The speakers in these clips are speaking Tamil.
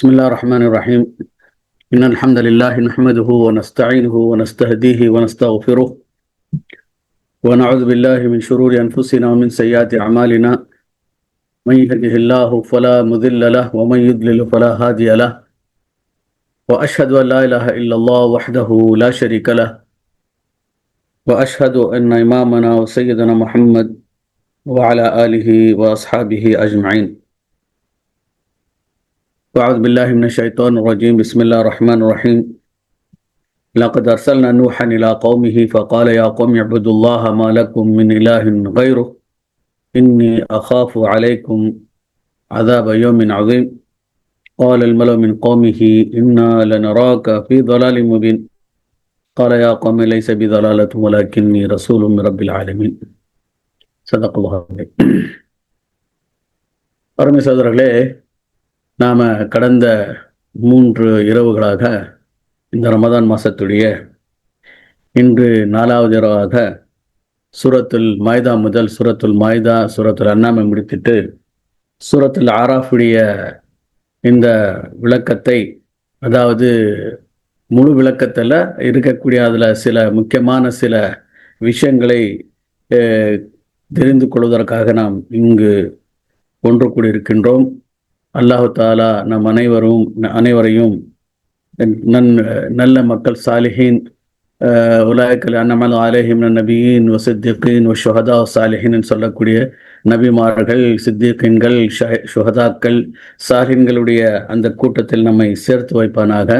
بسم الله الرحمن الرحيم. إن الحمد لله نحمده ونستعينه ونستهديه ونستغفره ونعوذ بالله من شرور أنفسنا ومن سيئات أعمالنا. من يهده الله فلا مضل له ومن يضلل فلا هادي له. وأشهد أن لا إله إلا الله وحده لا شريك له. وأشهد أن إمامنا وسيدنا محمد وعلى آله وأصحابه أجمعين. أعوذ بالله من الشيطان الرجيم. بسم الله الرحمن الرحيم. لقد أرسلنا نوحا إلى قومه فقال يا قوم اعبدوا الله ما لكم من إله غيره إني أخاف عليكم عذاب يوم عظيم. قال الملأ من قومه إنا لنراك في ضلال مبين. قال يا قوم ليس بضلالة ولكني رسول من رب العالمين. صدق الله العظيم. அருமை சகோதரர்களே, நாம் கடந்த 3 இரவுகளாக இந்த ரமதான் மாதத்துடைய இன்று 4வது இரவாக சூரத்துல் மாய்தா முதல் சூரத்துல் மாய்தா சூரத்துல் அன்னாமை முடித்துட்டு சூரத்துல் ஆராஃபுடைய இந்த விளக்கத்தை, அதாவது முழு விளக்கத்தில் இருக்கக்கூடிய அதில் சில முக்கியமான சில விஷயங்களை தெரிந்து கொள்வதற்காக நாம் இங்கு ஒன்று கூடியிருக்கின்றோம். அல்லாஹு தாலா நம் அனைவரையும் நல்ல மக்கள், சாலிஹீன், உலாய்க்கல் அன்னமல் ஆலேஹிம் நபியின் சித்திகீன் ஷுஹதா சாலிஹின் சொல்லக்கூடிய நபிமார்கள், சித்திகீன்கள், ஷுஹதாக்கள், சாலிஹீன்களுடைய அந்த கூட்டத்தில் நம்மை சேர்த்து வைப்பானாக.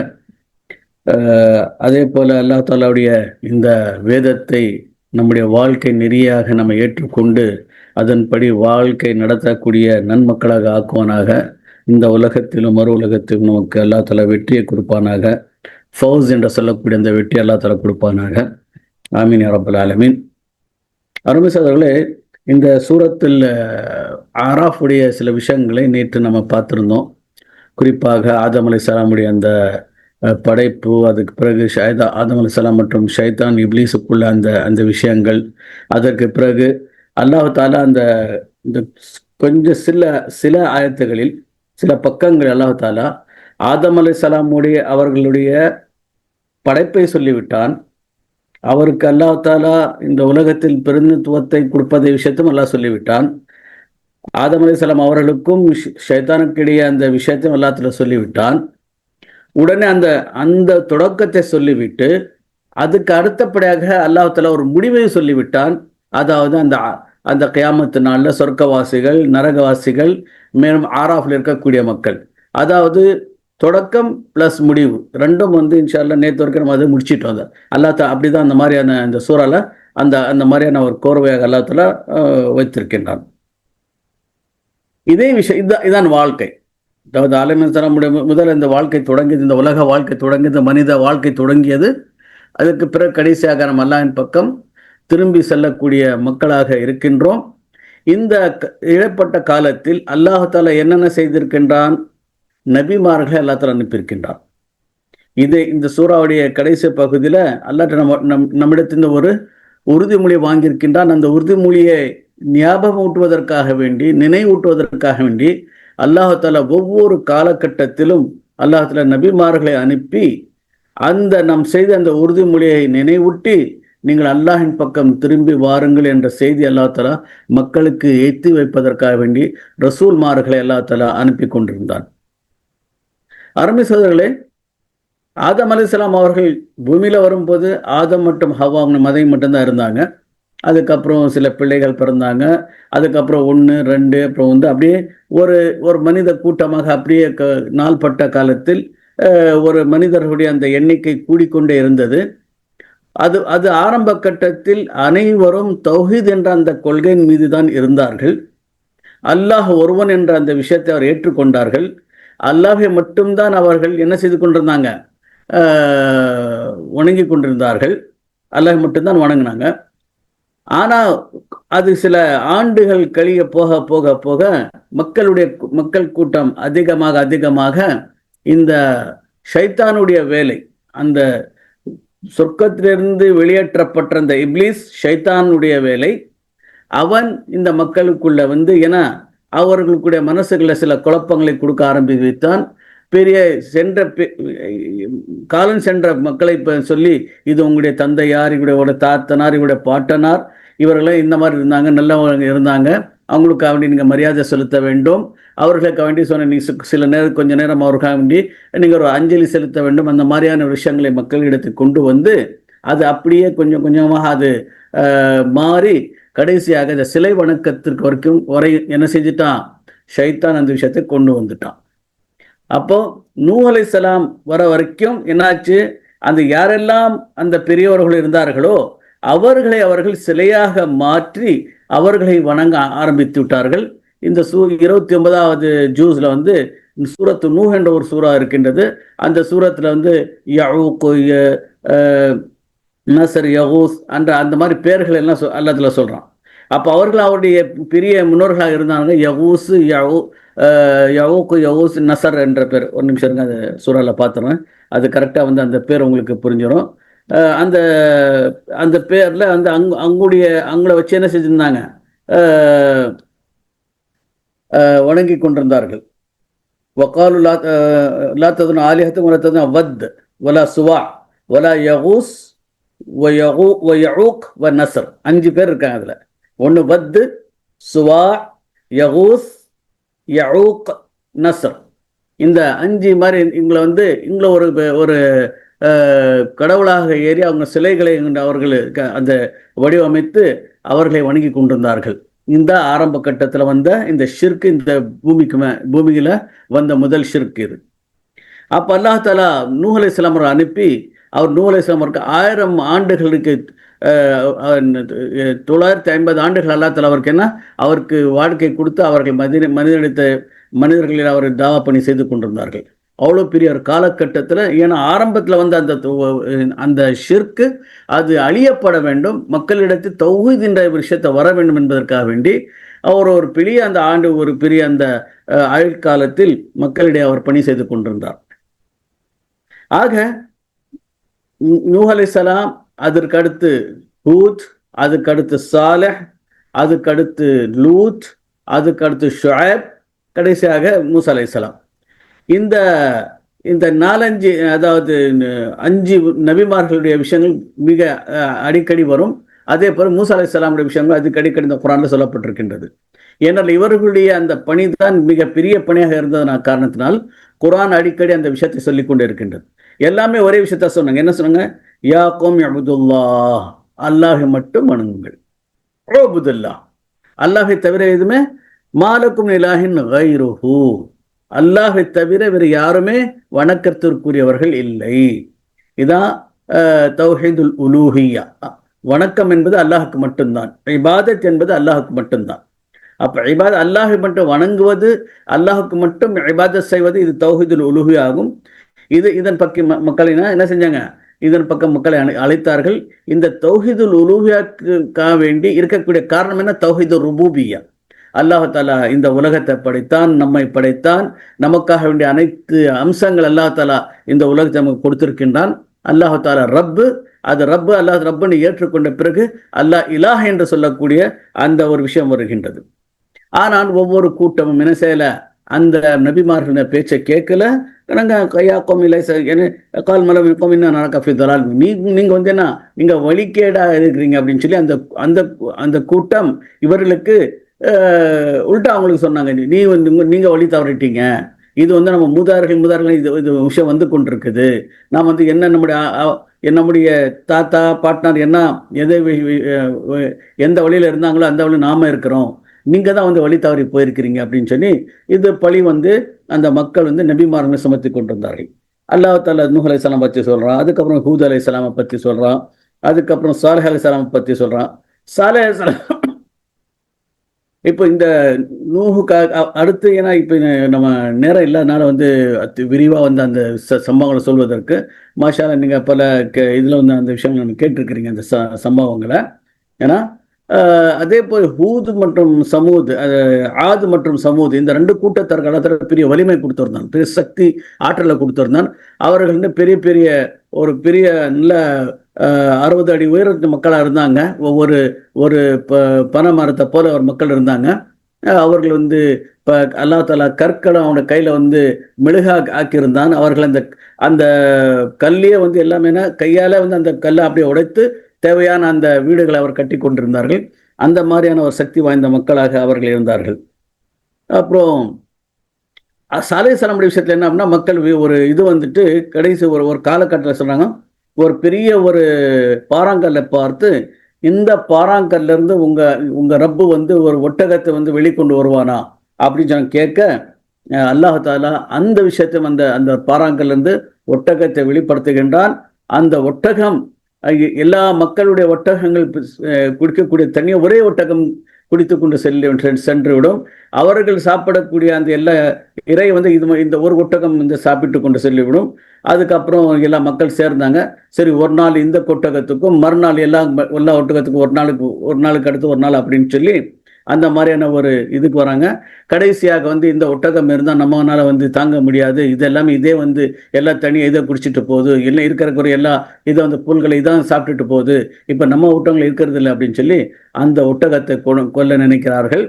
அதே போல் அல்லாஹ் தாலாவுடைய இந்த வேதத்தை நம்முடைய வாழ்க்கை நெறியாக நம்ம ஏற்றுக்கொண்டு அதன்படி வாழ்க்கை நடத்தக்கூடிய நன்மக்களாக ஆக்குவானாக. இந்த உலகத்திலும் மறு உலகத்திலும் நமக்கு அல்லாஹ் தஆலா வெற்றியை கொடுப்பானாக. ஃபௌஸ் என்று சொல்லக்கூடிய அந்த வெற்றி அல்லாஹ் தஆலா கொடுப்பானாக. ஆமீன் யா ரப்பல் ஆலமீன். அருமை சகோதரர்களே, இந்த சூரத்தில் ஆராஃபுடைய சில விஷயங்களை நேற்று நம்ம பார்த்துருந்தோம். குறிப்பாக ஆதம் அலைஹிஸ்ஸலாமுடைய அந்த படைப்பு, அதுக்கு பிறகு ஆதம் அலைஹிஸ்ஸலாம் மற்றும் ஷைத்தான் இப்லீஸுக்குள்ள அந்த விஷயங்கள், அதற்கு பிறகு அல்லாஹ் தாலா அந்த கொஞ்சம் சில ஆயத்துகளில் சில பக்கங்கள் அல்லாஹ் தாலா ஆதம் அலைஹிஸ்ஸலாமுடைய அவர்களுடைய படைப்பை சொல்லிவிட்டான். அவருக்கு அல்லாஹ் தாலா இந்த உலகத்தில் பிரதிநிதித்துவத்தை கொடுப்பதை விஷயத்தையும் அல்லாஹ் சொல்லிவிட்டான். ஆதம் அலைஹிஸ்ஸலாம் அவர்களுக்கும் ஷைத்தானுக்கு இடையே அந்த விஷயத்தையும் அல்லாஹ் தாலா சொல்லிவிட்டான். உடனே அந்த தொடக்கத்தை சொல்லிவிட்டு அதுக்கு அடுத்தபடியாக அல்லாஹ் தாலா ஒரு முடிவை சொல்லிவிட்டான். அதாவது அந்த கியாமத்து நாளில் சொர்க்கவாசிகள், நரகவாசிகள், மேலும் ஆராஃபில் இருக்கக்கூடிய மக்கள், அதாவது தொடக்கம் ப்ளஸ் முடிவு ரெண்டும் இன்ஷா அல்லாஹ் நேற்று வரைக்கும் நம்ம அதை முடிச்சுட்டு வந்தோம். அல்லாஹ் தாலா அப்படி தான் அந்த மாதிரியான அந்த சூறால அந்த மாதிரியான ஒரு கோர்வையாக அல்லாஹ் தாலா வைத்திருக்கின்றான். இதே விஷயம் இதான் வாழ்க்கை. அதாவது ஆதம் அலைஹிஸ்ஸலாமுடைய முதல் இந்த வாழ்க்கை தொடங்கியது, இந்த உலக வாழ்க்கை தொடங்கியது, மனித வாழ்க்கை தொடங்கியது. அதுக்கு பிறகு கடைசியாக நம்ம அல்லாஹ்வின் பக்கம் திரும்பி செல்லக்கூடிய மக்களாக இருக்கின்றோம். இந்த இடைப்பட்ட காலத்தில் அல்லாஹ் தாலா என்னென்ன செய்திருக்கின்றான்? நபிமார்களை அல்லாஹ் தாலா அனுப்பியிருக்கின்றான். இந்த சூறாவுடைய கடைசி பகுதியில் அல்லாஹ் நம்மிடத்திலிருந்து ஒரு உறுதிமொழி வாங்கியிருக்கின்றான். அந்த உறுதிமொழியை ஞாபகம் ஊட்டுவதற்காக வேண்டி, நினைவூட்டுவதற்காக வேண்டி அல்லாஹ் தாலா ஒவ்வொரு காலகட்டத்திலும் அல்லாஹ் தாலா நபிமார்களை அனுப்பி நாம் செய்த அந்த உறுதிமொழியை நினைவூட்டி நீங்கள் அல்லாஹின் பக்கம் திரும்பி வாருங்கள் என்ற செய்தி அல்லாஹ் தாலா மக்களுக்கு எத்தி வைப்பதற்காக வேண்டி ரசூல்மார்களை அல்லாஹ் தாலா அனுப்பி கொண்டிருந்தான். அருமை சகோதரர்களே, ஆதம் அலைஹிஸ்ஸலாம் அவர்கள் பூமியில வரும்போது ஆதம் மற்றும் ஹவ்வா மதை மட்டும்தான் இருந்தாங்க. அதுக்கப்புறம் சில பிள்ளைகள் பிறந்தாங்க. அதுக்கப்புறம் 1, 2, அப்புறம் அப்படியே ஒரு மனித கூட்டமாக அப்படியே நாள்பட்ட காலத்தில் ஒரு மனிதர்களுடைய அந்த எண்ணிக்கை கூடிக்கொண்டே இருந்தது. அது ஆரம்ப கட்டத்தில் அனைவரும் தௌஹீத் என்ற அந்த கொள்கையின் மீது தான் இருந்தார்கள். அல்லாஹ் ஒருவன் என்ற அந்த விஷயத்தை அவர் ஏற்றுக்கொண்டார்கள். அல்லாஹை மட்டும்தான் அவர்கள் என்ன செய்து கொண்டிருந்தாங்க? வணங்கி கொண்டிருந்தார்கள். அல்லாஹை மட்டும்தான் வணங்கினாங்க. ஆனால் அது சில ஆண்டுகள் கழிய போக போக போக மக்கள் கூட்டம் அதிகமாக இந்த ஷைத்தானுடைய வேலை, அந்த சொர்க்கத்திலிருந்து வெளியேற்றப்பட்ட அந்த இப்லீஸ் ஷைத்தானுடைய வேலை, அவன் இந்த மக்களுக்குள்ள ஏன்னா அவர்களுக்குடைய மனசுகளில் சில குழப்பங்களை கொடுக்க ஆரம்பித்து வைத்தான். பெரிய சென்ற காலம் சென்ற மக்களை இப்போ சொல்லி இது உங்களுடைய தந்தையார், இவருடைய தாத்தனார், இவருடைய பாட்டனார், இவர்களே இந்த மாதிரி இருந்தாங்க, நல்லவங்க இருந்தாங்க, அவங்களுக்காக வேண்டி நீங்கள் மரியாதை செலுத்த வேண்டும், அவர்களுக்காக வேண்டி சொன்ன நீ சில நேரம் கொஞ்ச நேரம் அவருக்காக வேண்டி நீங்கள் ஒரு அஞ்சலி செலுத்த வேண்டும். அந்த மாதிரியான விஷயங்களை மக்களிடத்துக்கு கொண்டு வந்து அது அப்படியே கொஞ்சம் கொஞ்சமாக அது மாறி கடைசியாக இந்த சிலை வணக்கத்திற்கு வரை என்ன செஞ்சுட்டான், ஷைத்தான் அந்த விஷயத்தை கொண்டு வந்துட்டான். அப்போ நூஹ் அலைஹிஸ்ஸலாம் வர வரைக்கும் என்னாச்சு, அந்த யாரெல்லாம் அந்த பெரியவர்கள் இருந்தார்களோ அவர்கள் சிலையாக மாற்றி அவர்களை வணங்க ஆரம்பித்து விட்டார்கள். இந்த 29வது ஜூஸ்ல வந்து சூரத்து நூஹ் என்ற ஒரு சூறா இருக்கின்றது. அந்த சூரத்துல வந்து யஊக், நசர், யகூஸ் அந்த மாதிரி பேர்கள் எல்லாம் அல்லதுல சொல்றான். அப்போ அவர்கள் அவருடைய பெரிய முன்னோர்களாக இருந்தாங்க. யகூஸ், யவுக்கு, யகூஸ், நசர் என்ற பேர். ஒரு நிமிஷம் இருங்க, அந்த சூறால பார்த்துறேன், அது கரெக்டாக வந்து அந்த பேர் உங்களுக்கு புரிஞ்சிடும். அந்த அந்த பேரில் வந்து அவங்கள வச்சு என்ன செஞ்சிருந்தாங்க, வணங்கி கொண்டிருந்தார்கள். வக்காலு லா ததுன் ஆலிஹத்தும் வலா ததுன் வத் வலா சுவா வலா யகூஸ் வயஊக் வ நசர். 5 பேர் இருக்காங்க அதில். ஒன்று வத்து, சுவா, யகூஸ், யஊக், நசர். இந்த 5 மாதிரி இவங்களை ஒரு கடவுளாக ஏறி அவங்க சிலைகளை அவர்கள் அந்த வடிவமைத்து அவர்களை வணங்கி கொண்டிருந்தார்கள். இந்த ஆரம்ப கட்டத்தில் வந்த இந்த ஷிர்க், இந்த பூமியில வந்த முதல் ஷிர்க் இது. அப்போ அல்லாஹ் தஆலா நூஹ் அலைஹிஸ்ஸலாம் அனுப்பி அவர் நூஹ் அலைஹிஸ்ஸலாமுக்கு 1000 ஆண்டுகளுக்கு 950 ஆண்டுகள் அல்லாஹ் தஆலா அவருக்கு வாழ்க்கை கொடுத்து அவர்கள் மனிதர்களில் அவர் தாவா பணி செய்து கொண்டிருந்தார்கள். அவ்வளோ பெரிய ஒரு காலகட்டத்தில். ஏன்னா ஆரம்பத்தில் வந்து அந்த ஷிர்க்கு அது அழியப்பட வேண்டும், மக்களிடத்தில் தௌஹீத் என்ற விஷயத்தை வர வேண்டும் என்பதற்காக வேண்டி அவர் ஒரு பெரிய அந்த ஆயுட்காலத்தில் மக்களிடையே அவர் பணி செய்து கொண்டிருந்தார். ஆக நூஹ் அலைஹிஸ்ஸலாம், அதற்கு அடுத்து ஹூத், அதுக்கு அடுத்து சாலிஹ், அதுக்கு அடுத்து லூத், அதுக்கு அடுத்து ஷுஐப், கடைசியாக மூசா அலைஹிஸ்ஸலாம். இந்த 4-5 அதாவது 5 நபிமார்களுடைய விஷயங்கள் மிக அடிக்கடி வரும். அதே போல மூசா அலைஹிஸ்ஸலாமுடைய விஷயங்கள் அதுக்கு அடிக்கடி இந்த குர்ஆன்ல சொல்லப்பட்டிருக்கின்றது. ஏன்னால் இவர்களுடைய அந்த பணி தான் மிக பெரிய பணியாக இருந்ததன் காரணத்தினால் குர்ஆன் அடிக்கடி அந்த விஷயத்தை சொல்லிக் கொண்டே இருக்கின்றது. எல்லாமே ஒரே விஷயத்த சொன்னாங்க. என்ன சொன்னாங்க? யா கௌம் இஅ்புதுல்லாஹ், அல்லாஹை மட்டும் வணங்குங்கள். உஅ்புதுல்லாஹ், அல்லாஹை தவிர எதுவுமே, மாலக்கும் இலாஹின் கைருஹு, அல்லாஹை தவிர வேறு யாருமே வணக்கத்திற்குரியவர்கள் இல்லை. இதான் தௌஹீதுல் உலூஹிய்யா. வணக்கம் என்பது அல்லாஹுக்கு மட்டும்தான், இபாதத் என்பது அல்லாஹுக்கு மட்டும்தான். அப்போ அல்லாஹை மட்டும் வணங்குவது, அல்லாஹுக்கு மட்டும் இபாதத் செய்வது, இது தௌஹீதுல் உலூஹிய்யா ஆகும். இதன் பக்கம் மக்களை என்ன செஞ்சாங்க, இதன் பக்கம் மக்களை அழைத்தார்கள். இந்த தௌஹீதுல் உலூஹிய்யாவுக்காக வேண்டி இருக்கக்கூடிய காரணம் என்ன? தௌஹீதுர் ருபூபிய்யா. அல்லாஹ் தஆலா இந்த உலகத்தை படைத்தான், நம்மை படைத்தான், நமக்காக வேண்டிய அனைத்து அம்சங்கள் அல்லாஹ் தஆலா இந்த உலகத்தை நமக்கு கொடுத்திருக்கின்றான். அல்லாஹ் தஆலா ரப்பு, அது ரப்பு, அல்லாஹ் ரப்புன்னு ஏற்றுக்கொண்ட பிறகு அல்லாஹ் இலாஹ் என்று சொல்லக்கூடிய அந்த ஒரு விஷயம் வருகின்றது. ஆனால் ஒவ்வொரு கூட்டமும் என்ன செய்யல, அந்த நபிமார்களின் பேச்சை கேட்கல. நீங்க வந்து என்ன, நீங்க வழிகேடா இருக்கிறீங்க அப்படின்னு சொல்லி அந்த கூட்டம் இவர்களுக்கு உள்டா அவங்களுக்கு சொன்னாங்க, நீங்க வழி தவறிட்டீங்க, இது வந்து நம்ம மூதார்கள் இது விஷயம் வந்து கொண்டிருக்குது. நாம் வந்து என்ன நம்முடைய தாத்தா பாட்னார் என்ன எந்த வழியில இருந்தாங்களோ அந்த வழியில் நாம இருக்கிறோம், நீங்க தான் வந்து வழி தவறி போயிருக்கிறீங்க அப்படின்னு சொல்லி இது பழி வந்து அந்த மக்கள் வந்து நபிமார்களை சுமத்தி கொண்டிருந்தார்கள். அல்லாஹ் தஆலா நூஹ் அலைஹிஸ்ஸலாம் பற்றி சொல்றான், அதுக்கப்புறம் ஹூத் அலைஹிஸ்ஸலாமை பற்றி சொல்றான், அதுக்கப்புறம் சாலிஹ் அலைஹிஸ்ஸலாமை பற்றி சொல்றான். சாலிஹ் அலைஹிஸ்ஸலாம் இப்போ இந்த நூஹுக்கு அடுத்து, ஏன்னா இப்போ நம்ம நேரம் இல்லாதனால வந்து விரிவாக வந்து அந்த சம்பவங்களை சொல்வதற்கு மாஷா அல்லாஹ் நீங்கள் பல இதில் வந்து அந்த விஷயங்கள் நம்ம கேட்டிருக்கிறீங்க அந்த சம்பவங்களை. ஏன்னா அதே போல் ஹூத் மற்றும் சமூத், ஆது மற்றும் சமூத், இந்த 2 கூட்டத்தார்கள் பெரிய வலிமை கொடுத்திருந்தான், பெரிய சக்தி ஆற்றலை கொடுத்திருந்தான். அவர்கள் வந்து ஒரு பெரிய நல்ல 60 அடி உயரத்து மக்களாக இருந்தாங்க. ஒரு பனை மரத்தை போல ஒரு மக்கள் இருந்தாங்க. அவர்கள் வந்து இப்போ அல்லாஹ் தாலா கற்களை அவனோட கையில் வந்து மெழுகா ஆக்கியிருந்தான். அவர்கள் அந்த அந்த கல்லையே வந்து எல்லாமே கையால் வந்து அந்த கல்லை அப்படியே உடைத்து தேவையான அந்த வீடுகளை அவர் கட்டி கொண்டிருந்தார்கள். அந்த மாதிரியான ஒரு சக்தி வாய்ந்த மக்களாக அவர்கள் இருந்தார்கள். அப்புறம் சாலை சலமுடைய விஷயத்தில் என்ன அப்படின்னா, மக்கள் ஒரு இது வந்துட்டு கடைசி ஒரு ஒரு காலகட்டத்தில் சொன்னாங்க, ஒரு பெரிய ஒரு பாறாங்கல்லை பார்த்து, இந்த பாறாங்கல்ல இருந்து உங்க உங்க ரப்பு வந்து ஒரு ஒட்டகத்தை வந்து வெளிக்கொண்டு வருவானா அப்படின்னு சொன்ன கேட்க, அல்லாஹ் தாலா அந்த விஷயத்தை அந்த அந்த பாறாங்கல்ல இருந்து ஒட்டகத்தை வெளிப்படுத்துகின்றான். அந்த ஒட்டகம் எல்லா மக்களுடைய ஒட்டகங்கள் குடிக்கக்கூடிய தண்ணியை ஒரே ஒட்டகம் குடித்து கொண்டு சென்றுவிடும். அவர்கள் சாப்பிடக்கூடிய அந்த எல்லா இறை வந்து இந்த ஒரு ஒட்டகம் இந்த சாப்பிட்டு கொண்டு செல்லிவிடும். அதுக்கப்புறம் எல்லா மக்கள் சேர்ந்தாங்க. சரி, ஒரு நாள் இந்த ஒட்டகத்துக்கும் மறுநாள் எல்லா ஒட்டகத்துக்கும் ஒரு நாளுக்கு அடுத்து ஒரு நாள் அப்படின்னு சொல்லி அந்த மாதிரியான ஒரு இதுக்கு வராங்க. கடைசியாக வந்து இந்த ஒட்டகம் இருந்தால் நம்மளால வந்து தாங்க முடியாது, இது எல்லாமே இதே வந்து எல்லா தண்ணியை இதை குடிச்சிட்டு போகுது, இல்லை இருக்கிற எல்லா இதை வந்து புல்களை இதான் சாப்பிட்டுட்டு போகுது, இப்போ நம்ம ஒட்டகங்கள் இருக்கிறது இல்லை அப்படின்னு சொல்லி அந்த ஒட்டகத்தை கொல்ல நினைக்கிறார்கள்.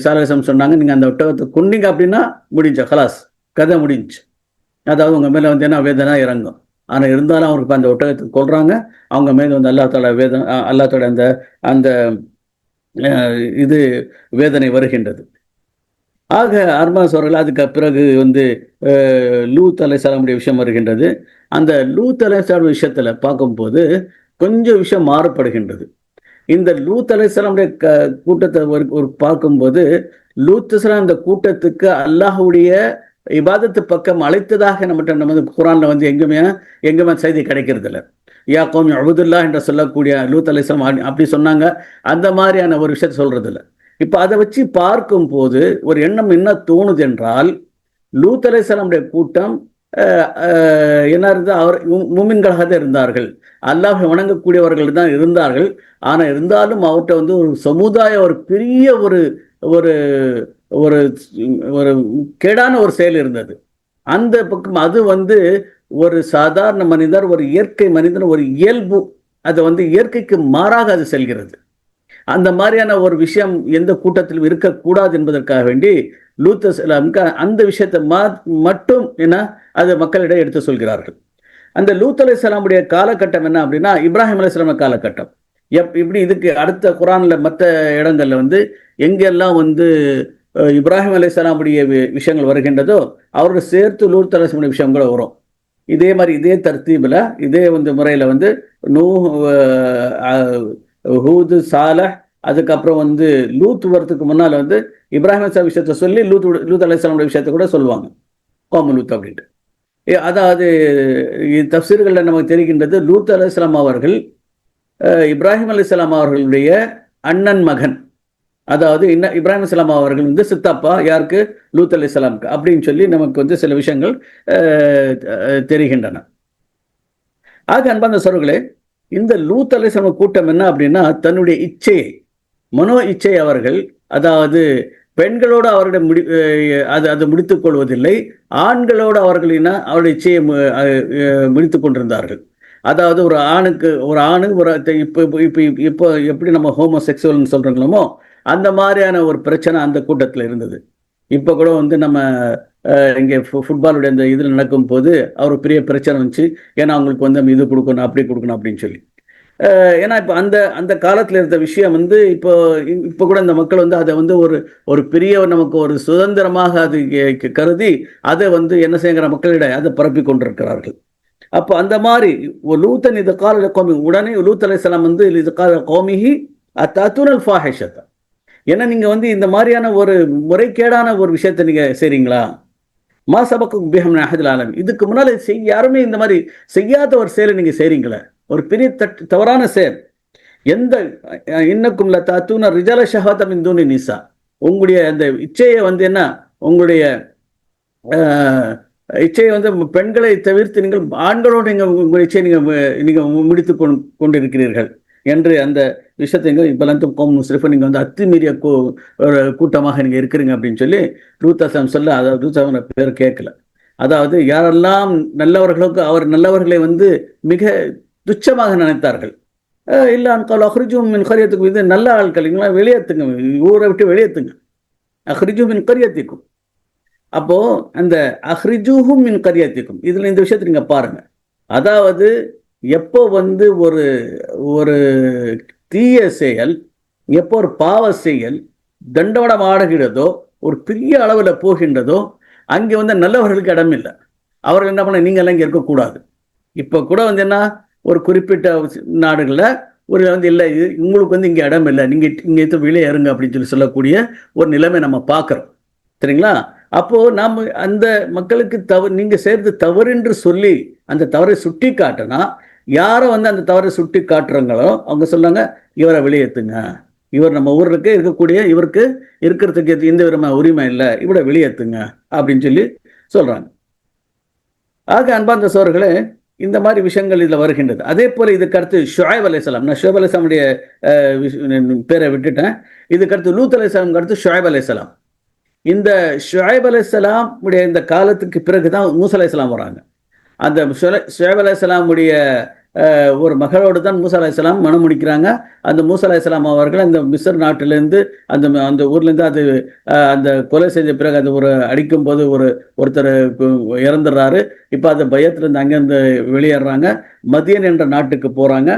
சாரகசம் சொன்னாங்க, நீங்கள் அந்த ஒட்டகத்தை கொன்னீங்க அப்படின்னா முடிஞ்ச ஹலாஸ், கதை முடிஞ்சு. அதாவது உங்கள் மேலே வந்து என்ன வேதனை இறங்கும். ஆனால் இருந்தாலும் அவருக்கு அந்த ஒட்டகத்தை கொள்றாங்க. அவங்க மேலே வந்து அல்லாஹ்வோட வேதனை, அல்லாஹ்வோட அந்த அந்த இது வேதனை வருகின்றது. ஆக அர்மாஸ் அவர்கள் அதுக்கு பிறகு வந்து லூத் அலைஹிஸ்ஸலாமுடைய விஷயம் வருகின்றது. அந்த லூத் அலைஹிஸ்ஸலாம் விஷயத்தில் பார்க்கும்போது கொஞ்சம் விஷயம் மாறுபடுகின்றது. இந்த லூத் அலைஹிஸ்ஸலாமுடைய கூட்டத்தை ஒரு பார்க்கும்போது, லூத் அலைஹிஸ்ஸலாம் இந்த கூட்டத்துக்கு அல்லாஹ்வுடைய இபாதத்து பக்கம் அழைத்ததாக நம்ம குர்ஆன்ல வந்து எங்குமே செய்தி கிடைக்கிறது இல்லை. யா கௌமி உபுதுல்லாஹ் என்று சொல்லக்கூடிய லூத் அலைஹிஸ்ஸலாம் அப்படி சொன்னாங்க. அந்த மாதிரியான ஒரு விஷயத்தை சொல்றது இல்லை. இப்போ அதை வச்சு பார்க்கும்போது ஒரு எண்ணம் என்ன தோணுது என்றால், லூத் அலைஹிஸ்ஸலாமுடைய கூட்டம் என்ன இருந்தால் அவர் முமின்களாக தான் இருந்தார்கள், அல்லாஹ்வை வணங்கக்கூடியவர்கள் தான் இருந்தார்கள். ஆனால் இருந்தாலும் அவர்கிட்ட வந்து ஒரு சமுதாய ஒரு பெரிய ஒரு ஒரு ஒரு ஒரு கேடான ஒரு செயல் இருந்தது. அந்த பக்கம் அது வந்து ஒரு சாதாரண மனிதர், ஒரு இயற்கை மனிதன், ஒரு இயல்பு, அது வந்து இயற்கைக்கு மாறாக அது செல்கிறது. அந்த மாதிரியான ஒரு விஷயம் எந்த கூட்டத்திலும் இருக்கக்கூடாது என்பதற்காக வேண்டி லூத் அலைஹிஸ்ஸலாமுக்கு அந்த விஷயத்தை மட்டும் என்ன அது மக்களிடையே எடுத்து சொல்கிறார்கள். அந்த லூத் அலைஹிஸ்ஸலாமுடைய காலகட்டம் என்ன அப்படின்னா, இப்ராஹிம் அலைஹிஸ்ஸலாம் காலகட்டம். இப்படி இதுக்கு அடுத்த குர்ஆன்ல மற்ற இடங்கள்ல வந்து எங்கெல்லாம் வந்து இப்ராஹிம் அலைஹிஸ்ஸலாமுடைய விஷயங்கள் வருகின்றதோ அவரோட சேர்த்து லூத் அலைஹிஸ்ஸலாமுடைய விஷயம் கூட வரும். இதே மாதிரி இதே தர்த்தீபில் இதே வந்து முறையில் வந்து நூஹ், ஹூத், சாலஹ், அதுக்கப்புறம் வந்து லூத் வரத்துக்கு முன்னால் வந்து இப்ராஹிம் அலைஹிஸ்ஸலாம் விஷயத்தை சொல்லி லூத் அலைஹிஸ்ஸலாமுடைய விஷயத்தை கூட சொல்லுவாங்க, கோம லூத் அப்படின்ட்டு. அதாவது தஃப்சீர்களில் நமக்கு தெரிகின்றது, லூத் அலைஹிஸ்ஸலாம் அவர்கள் இப்ராஹிம் அலைஹிஸ்ஸலாம் அவர்களுடைய அண்ணன் மகன். அதாவது இப்ராஹிம் அலைஹிஸ்ஸலாம் அவர்கள் வந்து சித்தப்பா யாருக்கு, லூத் அலைஹிஸ்ஸலாமுக்கு அப்படின்னு சொல்லி நமக்கு வந்து சில விஷயங்கள் தெரிகின்றன. ஆக அன்பார்ந்த சகோதரர்களே, இந்த லூத் அலைஹிஸ்ஸலாம் கூட்டம் என்ன அப்படின்னா, தன்னுடைய இச்சையை, மனோ இச்சை அவர்கள், அதாவது பெண்களோடு அவருடைய அது முடித்துக் கொள்வதில்லை, ஆண்களோடு அவர்கள் அவருடைய இச்சையை முடித்துக் கொண்டிருந்தார்கள். அதாவது ஒரு ஆணு இப்போ எப்படி நம்ம ஹோமோசெக்சுவல்னு சொல்றோங்களோ அந்த மாதிரியான ஒரு பிரச்சனை அந்த கூட்டத்தில் இருந்தது. இப்போ கூட வந்து நம்ம இங்கே ஃபுட்பாலுடைய அந்த இதில் நடக்கும் போது அவர் பெரிய பிரச்சனை வந்துச்சு. ஏன்னா அவங்களுக்கு வந்து இது கொடுக்கணும், அப்படி கொடுக்கணும் அப்படின்னு சொல்லி. ஏன்னா இப்போ அந்த காலத்தில் இருந்த விஷயம் வந்து இப்போ கூட இந்த மக்கள் வந்து அதை வந்து ஒரு பெரிய நமக்கு ஒரு சுதந்திரமாக அது கருதி அதை வந்து என்ன செய்கிற மக்களிடையே அதை பரப்பி கொண்டிருக்கிறார்கள். அப்போ அந்த மாதிரி லூத்தன் இது கால கோமி, உடனே லூத் அலைஹிஸ்ஸலாம் வந்து இது கால கோமிஹி அத்தூனல் ஃபாஹிஷத, ஏன்னா நீங்கள் வந்து இந்த மாதிரியான ஒரு முறைகேடான ஒரு விஷயத்தை நீங்கள் செய்கிறீங்களா, மா சபக்கும் பிஹம் அஹதுல் ஆலம், இதுக்கு முன்னால் யாருமே இந்த மாதிரி செய்யாத ஒரு செயலை நீங்கள் செய்கிறீங்களே, ஒரு பெரிய தவறான செயல். எந்த இன்னக்கும் லதூன ரிஜால ஷஹவத மின் தூனி நிசா, உங்களுடைய அந்த இச்சையை வந்து என்ன, உங்களுடைய இச்சையை வந்து பெண்களை தவிர்த்து நீங்கள் ஆண்களோடு உங்கள் இச்சையை நீங்கள் முடித்து கொண்டிருக்கிறீர்கள் என்று அந்த விஷயத்தை இப்போலாம் கோம் முஸ்ரிஃபை நீங்கள் வந்து அத்துமீறிய ஒரு கூட்டமாக நீங்கள் இருக்கிறீங்க அப்படின்னு சொல்லி லூத் அலைஹிஸ்ஸலாம் சொல்ல, அதாவது லூத் அலைஹிஸ்ஸலாம் பேர் கேட்கல. அதாவது யாரெல்லாம் நல்லவர்களுக்கு அவர் நல்லவர்களை வந்து மிக துச்சமாக நினைத்தார்கள், இல்லான் கால் அஹ்ரிஜும் மின் கரியத்துக்கும், இது நல்ல ஆட்கள், இவங்களா வெளியேற்றுங்க, ஊரை விட்டு வெளியேற்றுங்க. அஹ்ரிஜு மின் கரியத்திக்கும். அப்போ அந்த அஹ்ரிஜூஹும் மின் கரியத்திக்கும், இதுல இந்த விஷயத்தை நீங்க பாருங்க. அதாவது எப்போ வந்து ஒரு ஒரு தீய செயல், எப்போ ஒரு பாவ செயல் தண்டவடம் ஆடுகிறதோ, ஒரு பெரிய அளவுல போகின்றதோ, அங்கே வந்து நல்லவர்களுக்கு இடம் இல்ல. அவர்கள் என்ன பண்ண, நீங்க எல்லாம் இங்க இருக்கக்கூடாது. இப்ப கூட வந்து என்ன, ஒரு குறிப்பிட்ட நாடுகள்ல ஒரு வந்து இல்ல, இது உங்களுக்கு வந்து இங்க இடம் இல்ல, நீங்க இங்க வெளியே இறங்க அப்படின்னு சொல்லக்கூடிய ஒரு நிலைமை நம்ம பார்க்கிறோம். சரிங்களா? அப்போ நாம அந்த மக்களுக்கு நீங்க செய்யறது தவறு என்று சொல்லி அந்த தவறை சுட்டி காட்டினா, யாரை வந்து அந்த தவறை சுட்டி காட்டுறாங்களோ அவங்க சொன்னாங்க, இவரை வெளியேத்துங்க, இவர் நம்ம ஊருக்கு இருக்கக்கூடிய, இவருக்கு இருக்கிறதுக்கு எந்த விதமான உரிமை இல்லை, இவரை வெளியேத்துங்க அப்படின்னு சொல்லி சொல்றாங்க. ஆக அன்பார்ந்த சோர்களே, இந்த மாதிரி விஷயங்கள் இதுல வருகின்றது. அதே போல இதுக்கு அடுத்து ஷுஐப் அலைஹிஸ்ஸலாம், நான் ஷுஐப் அலைஹிஸ்ஸலாமுடைய பேரை விட்டுட்டேன். இதுக்கு அடுத்து லூத் அலைஹிஸ்ஸலாம் அடுத்து ஷுஐப் அலைஹிஸ்ஸலாம். இந்த ஷுஐப் அலைஹிஸ்ஸலாம் உடைய இந்த காலத்துக்கு பிறகுதான் மூசா அலைஹிஸ்ஸலாம் வராங்க. அந்த ஷுஐப் அலைஹிஸ்ஸலாம் உடைய ஒரு மகளோடு தான் மூசா அலைஹிஸ்ஸலாம் மனம் முடிக்கிறாங்க. அந்த மூசா அலைஹிஸ்ஸலாம் அவர்கள் அந்த மிஸ்ர் நாட்டிலிருந்து அந்த அந்த ஊர்லேருந்து அது அந்த கொலை செஞ்ச பிறகு அது ஒரு அடிக்கும் போது ஒருத்தர் இறந்துடுறாரு. இப்போ அந்த பயத்திலிருந்து அங்கேருந்து வெளியேறாங்க. மதியன் என்ற நாட்டுக்கு போகிறாங்க.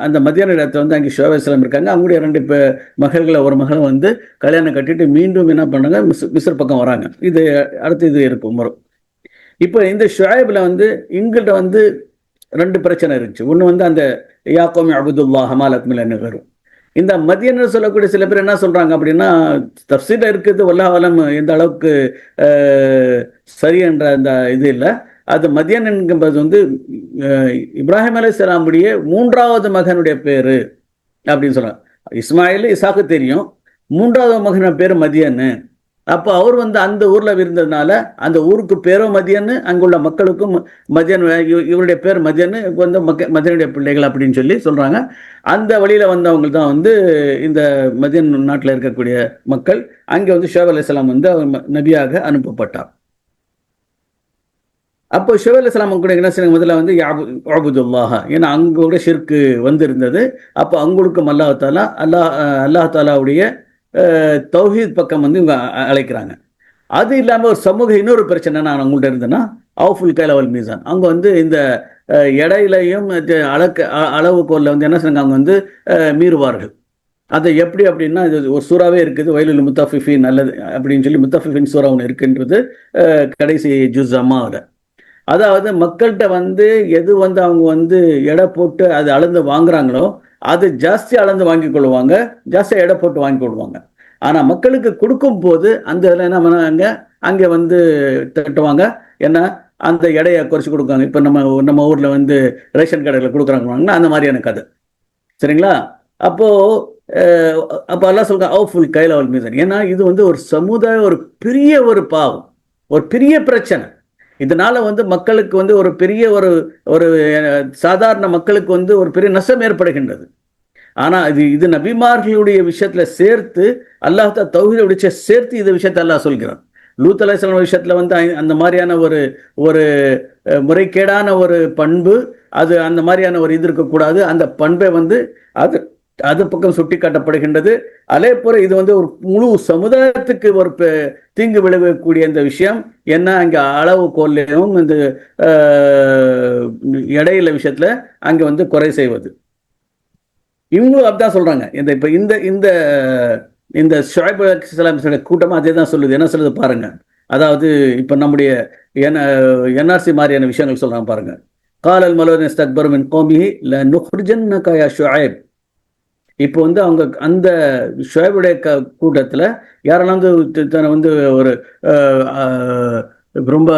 அந்த மதியான இடத்துல வந்து அங்கே ஷுஐப் அலைஹிஸ்ஸலாம் இருக்காங்க. அவங்களுடைய 2 மகள்களை, ஒரு மகளை வந்து கல்யாணம் கட்டிட்டு மீண்டும் என்ன பண்ணாங்க, மிஸ்ர் பக்கம் வராங்க. இது அடுத்து இது இருக்கும் வரும். இப்போ இந்த ஷுஐப்ல வந்து இங்கிட்ட வந்து 2 பிரச்சனை இருந்துச்சு. ஒன்று வந்து அந்த யா கௌமி அபுதுல்லாஹ் மா லக்கும் மின் இலாஹின் கய்ருஹ். இந்த மதியன்னு சொல்லக்கூடிய சில பேர் என்ன சொல்றாங்க அப்படின்னா, தஃப்சீர்ல இருக்குது, வல்லாஹு அலம் எந்த அளவுக்கு சரி என்ற அந்த இது இல்லை. அது மதியன் என்பது வந்து இப்ராஹிம் அலைஹிஸ்ஸலாமுடைய 3வது மகனுடைய பேரு அப்படின்னு சொல்றாங்க. இஸ்மாயில் இசாக்கு தெரியும், 3வது மகன் பேரு மதியன்னு. அப்போ அவர் வந்து அந்த ஊர்ல இருந்ததுனால அந்த ஊருக்கு பேரோ மதியன்னு, அங்குள்ள மக்களுக்கும் மதியன், இவருடைய பேர் மதியன்னு வந்து மதியனுடைய பிள்ளைகள் அப்படின்னு சொல்லி சொல்றாங்க. அந்த வழியில வந்தவங்க தான் வந்து இந்த மதியன் நாட்டில் இருக்கக்கூடிய மக்கள். அங்கே வந்து ஷுஐப் அலைஹிஸ்ஸலாம் வந்து அவர் நபியாக அனுப்பப்பட்டார். அப்போ ஷுஐப் அலைஹிஸ்ஸலாம் கூட என்ன செய்ய, முதல்ல வந்து அபுதுல்லாஹ், ஏன்னா அங்க கூட ஷிர்க்கு வந்து இருந்தது. அப்போ அவங்களுக்கும் அல்லாஹ் தாலாவுடைய தௌஹீத் பக்கம் வந்து இவங்க அழைக்கிறாங்க. அது இல்லாமல் ஒரு சமூக இன்னொரு பிரச்சனை நான் உங்கள்கிட்ட இருந்தேன்னா, அவுஃபுல் கைல் வல் மீசான். அவங்க வந்து இந்த எடையிலையும் அளவுகோலில் வந்து என்ன செய்றாங்க, அவங்க வந்து மீறுவார்கள். அதை எப்படி அப்படின்னா, இது ஒரு சூறாவே இருக்குது, வயலுல் முத்தஃபிஃபின் நல்லது அப்படின்னு சொல்லி முத்தஃபிஃபின் சூறா ஒன்று இருக்குன்றது கடைசி ஜுஸ் அம்மாவில். அதாவது மக்கள்கிட்ட வந்து எது வந்து அவங்க வந்து எடை போட்டு அது அளந்து வாங்குறாங்களோ அது ஜாஸ்தி அளந்து வாங்கி கொள்வாங்க, ஜாஸ்தியாக எடை போட்டு வாங்கி கொள்வாங்க. ஆனால் மக்களுக்கு கொடுக்கும் போது அந்த இதில் என்ன பண்ணாங்க, அங்கே வந்து தட்டுவாங்க. ஏன்னா அந்த எடையை குறைச்சி கொடுக்காங்க. இப்போ நம்ம ஊரில் வந்து ரேஷன் கடையில் கொடுக்குறாங்கன்னா அந்த மாதிரியான கதை. சரிங்களா? அப்போ எல்லாம் சொல்லுங்க அவுஃபுல் கைல் வல் மீசான். ஏன்னா இது வந்து ஒரு சமுதாய ஒரு பெரிய ஒரு பாவம், ஒரு பெரிய பிரச்சனை. இதனால வந்து மக்களுக்கு வந்து ஒரு பெரிய ஒரு சாதாரண மக்களுக்கு வந்து ஒரு பெரிய நஷ்டம் ஏற்படுகின்றது. ஆனா இது நபிமார்களுடைய விஷயத்துல சேர்த்து அல்லாஹ் தௌஹீதை சேர்த்து இந்த விஷயத்தை அல்லாஹ் சொல்கிறான். லூத் அலைஹிஸ்ஸலாம் விஷயத்துல வந்து அந்த மாதிரியான ஒரு முறைகேடான ஒரு பண்பு, அது அந்த மாதிரியான ஒரு இது இருக்கக்கூடாது. அந்த பண்பை வந்து அது பக்கம் சுட்டி காட்டப்படுகின்றது. அதே போல இது வந்து ஒரு முழு சமுதாயத்துக்கு ஒரு தீங்கு விளைவிக்கக்கூடிய இந்த விஷயம் என்ன, அங்கே அளவு கோல்லையும் இந்த இடையில விஷயத்துல அங்க வந்து குறை செய்வது. இவங்களும் அப்படிதான் சொல்றாங்க. இப்ப இந்த ஷுஐப் அலைஹிஸ்ஸலாம் கூட்டமா அதே தான் சொல்லுது. என்ன சொல்லுது பாருங்க. அதாவது இப்ப நம்முடைய என்ஆர்சி மாதிரியான விஷயங்கள் சொல்றாங்க பாருங்க. காலல் மலூன் இஸ்தக்பரு மின் கௌமிஹி லனுக்ரிஜன்னக யா ஷுஐப். இப்போ வந்து அவங்க அந்த ஷுஐபுடைய கூட்டத்தில் யாரெல்லாம் வந்து ஒரு ரொம்ப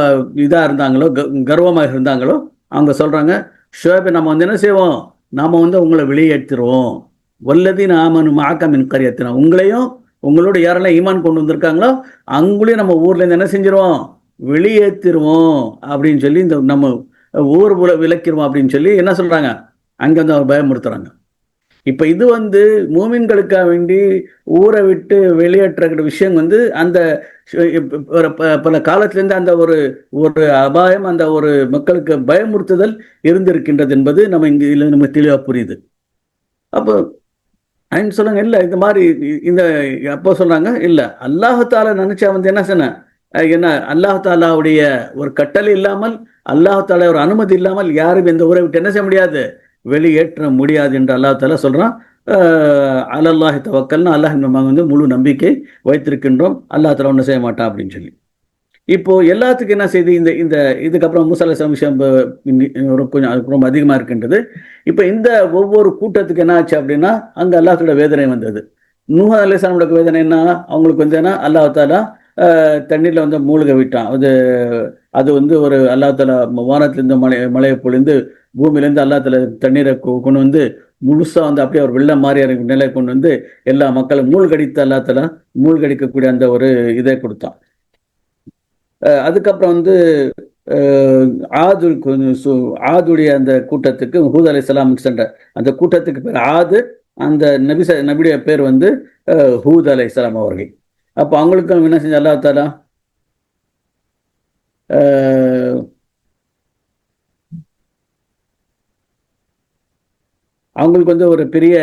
இதாக இருந்தாங்களோ, கர்வமாக இருந்தாங்களோ, அவங்க சொல்கிறாங்க, ஷுஐபை நம்ம வந்து என்ன செய்வோம், நாம் வந்து உங்களை வெளியேற்றுவோம். வல்லதீன ஆமனு மஅக மின் கரியத்தினா, உங்களையும் உங்களோட யாரெல்லாம் ஈமான் கொண்டு வந்திருக்காங்களோ அவங்களையும் நம்ம ஊர்லேருந்து என்ன செஞ்சிருவோம், வெளியேற்றிடுவோம் அப்படின்னு சொல்லி, இந்த நம்ம ஊர் விலக்கிடுவோம் அப்படின்னு சொல்லி என்ன சொல்கிறாங்க, அங்கே வந்து அவர் பயமுறுத்துறாங்க. இப்ப இது வந்து மூமின்களுக்காக வேண்டி ஊரை விட்டு வெளியேற்ற விஷயம் வந்து அந்த பல காலத்திலிருந்து அந்த ஒரு அபாயம், அந்த ஒரு மக்களுக்கு பயமுறுத்துதல் இருந்திருக்கின்றது என்பது நம்ம இங்க நமக்கு தெளிவா புரியுது. அப்போ அப்படின்னு சொல்லுங்க, இல்லை இந்த மாதிரி இந்த அப்போ சொல்றாங்க, இல்லை அல்லாஹால நினைச்சா வந்து என்ன சொன்ன, என்ன அல்லாஹாலாவுடைய ஒரு கட்டளை இல்லாமல், அல்லாஹால ஒரு அனுமதி இல்லாமல் யாரும் இந்த ஊரை விட்டு என்ன செய்ய முடியாது, வெளியேற்ற முடியாது என்று அல்லாஹால சொல்றான். அலல்லாஹி தவக்கல்னா, அல்லாஹ் நம்ம வந்து முழு நம்பிக்கை வைத்திருக்கின்றோம், அல்லாஹால ஒன்றும் செய்ய மாட்டான் அப்படின்னு சொல்லி. இப்போ எல்லாத்துக்கும் என்ன செய்து இந்த இந்த இதுக்கப்புறம் மூசா அலைஹிஸ்ஸலாம் விஷயம் கொஞ்சம் ரொம்ப அதிகமாக இருக்கின்றது. இப்போ இந்த ஒவ்வொரு கூட்டத்துக்கு என்ன ஆச்சு அப்படின்னா, அங்கே அல்லாஹ்வோட வேதனை வந்தது. நூஹ் அலைஹிஸ்ஸலாமோட வேதனை என்ன, அவங்களுக்கு வந்து என்ன, அல்லாஹ் தாலா தண்ணீரில் வந்து மூழ்க விட்டான். அது வந்து ஒரு அல்லாஹ் தாலா வானத்திலிருந்து மழையை பொழிந்து பூமியிலேருந்து அல்லாஹ் தாலா தண்ணீரை கொண்டு வந்து முழுசா வந்து அப்படியே ஒரு வெள்ளம் மாறி நிலை கொண்டு வந்து எல்லா மக்களும் மூழ்கடித்து அல்லாஹ் தாலா மூழ்கடிக்கக்கூடிய அந்த ஒரு இதை கொடுத்தான். அதுக்கப்புறம் வந்து ஆதுடைய அந்த கூட்டத்துக்கு ஹூத் அலைஹிஸ்ஸலாம் சென்ற அந்த கூட்டத்துக்கு பேர் ஆது. அந்த நபியுடைய பேர் வந்து ஹூத் அலைஹிஸ்ஸலாம் அவர்கள். அப்போ அவங்களுக்கும் என்ன செஞ்ச அல்லாஹ் தாலா அவங்களுக்கு வந்து ஒரு பெரிய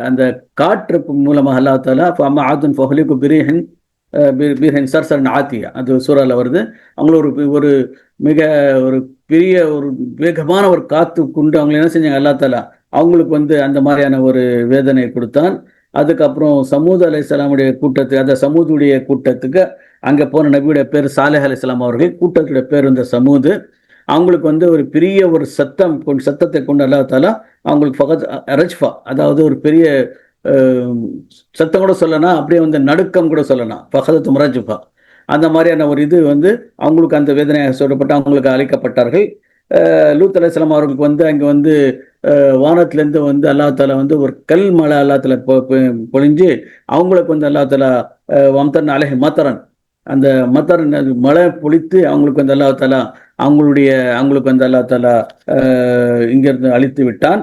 அந்த காற்று மூலமாக அல்லாஹ் தாலா அம்மா ஆதுன் ஃபஹலிக்கு பீர்ஹின் சர்சரன் ஆத்தியா, அது சூறால வருது. அவங்கள ஒரு ஒரு மிக ஒரு பெரிய ஒரு வேகமான ஒரு காத்து கொண்டு அவங்களை என்ன செஞ்சாங்க, அல்லா தாலா அவங்களுக்கு வந்து அந்த மாதிரியான ஒரு வேதனை கொடுத்தான். அதுக்கப்புறம் சமூத் அலைஹிஸ்ஸலாமுடைய கூட்டத்துக்கு, அந்த சமூதுடைய கூட்டத்துக்கு அங்கே போன நபியுடைய பேர் சாலிஹ் அலைஹிஸ்ஸலாம் அவர்கள், கூட்டத்துடைய பேர் இந்த சமூது. அவங்களுக்கு வந்து ஒரு பெரிய ஒரு சத்தத்தை கொண்டு அல்லா தாலா அவங்களுக்கு ஃபகத் ரஜ்ஃபா, அதாவது ஒரு பெரிய சத்தம் கூட சொல்லலாம், அப்படியே வந்து நடுக்கம் கூட சொல்லலாம், ஃபஹதத்து முரஜ்ஃபா, அந்த மாதிரியான ஒரு இது வந்து அவங்களுக்கு அந்த வேதனையாக சொல்லப்பட்டு அவங்களுக்கு அழைக்கப்பட்டார்கள். லூத் அலைஹிஸ்ஸலாம் அவர்களுக்கு வந்து அங்கே வந்து வானத்திலேருந்து வந்து அல்லாஹ் தாலா வந்து ஒரு கல் மழை அல்லாஹ் தாலா பொழிஞ்சு அவங்களுக்கு வந்து அல்லாஹ் தாலா வம்தன் அலைஹி மத்தரன், அந்த மத்தரன் மழை பொழித்து அவங்களுக்கு வந்து அல்லாஹ் தாலா அவங்களுக்கு வந்து அல்லாஹ் தாலா இங்கிருந்து அழித்து விட்டான்.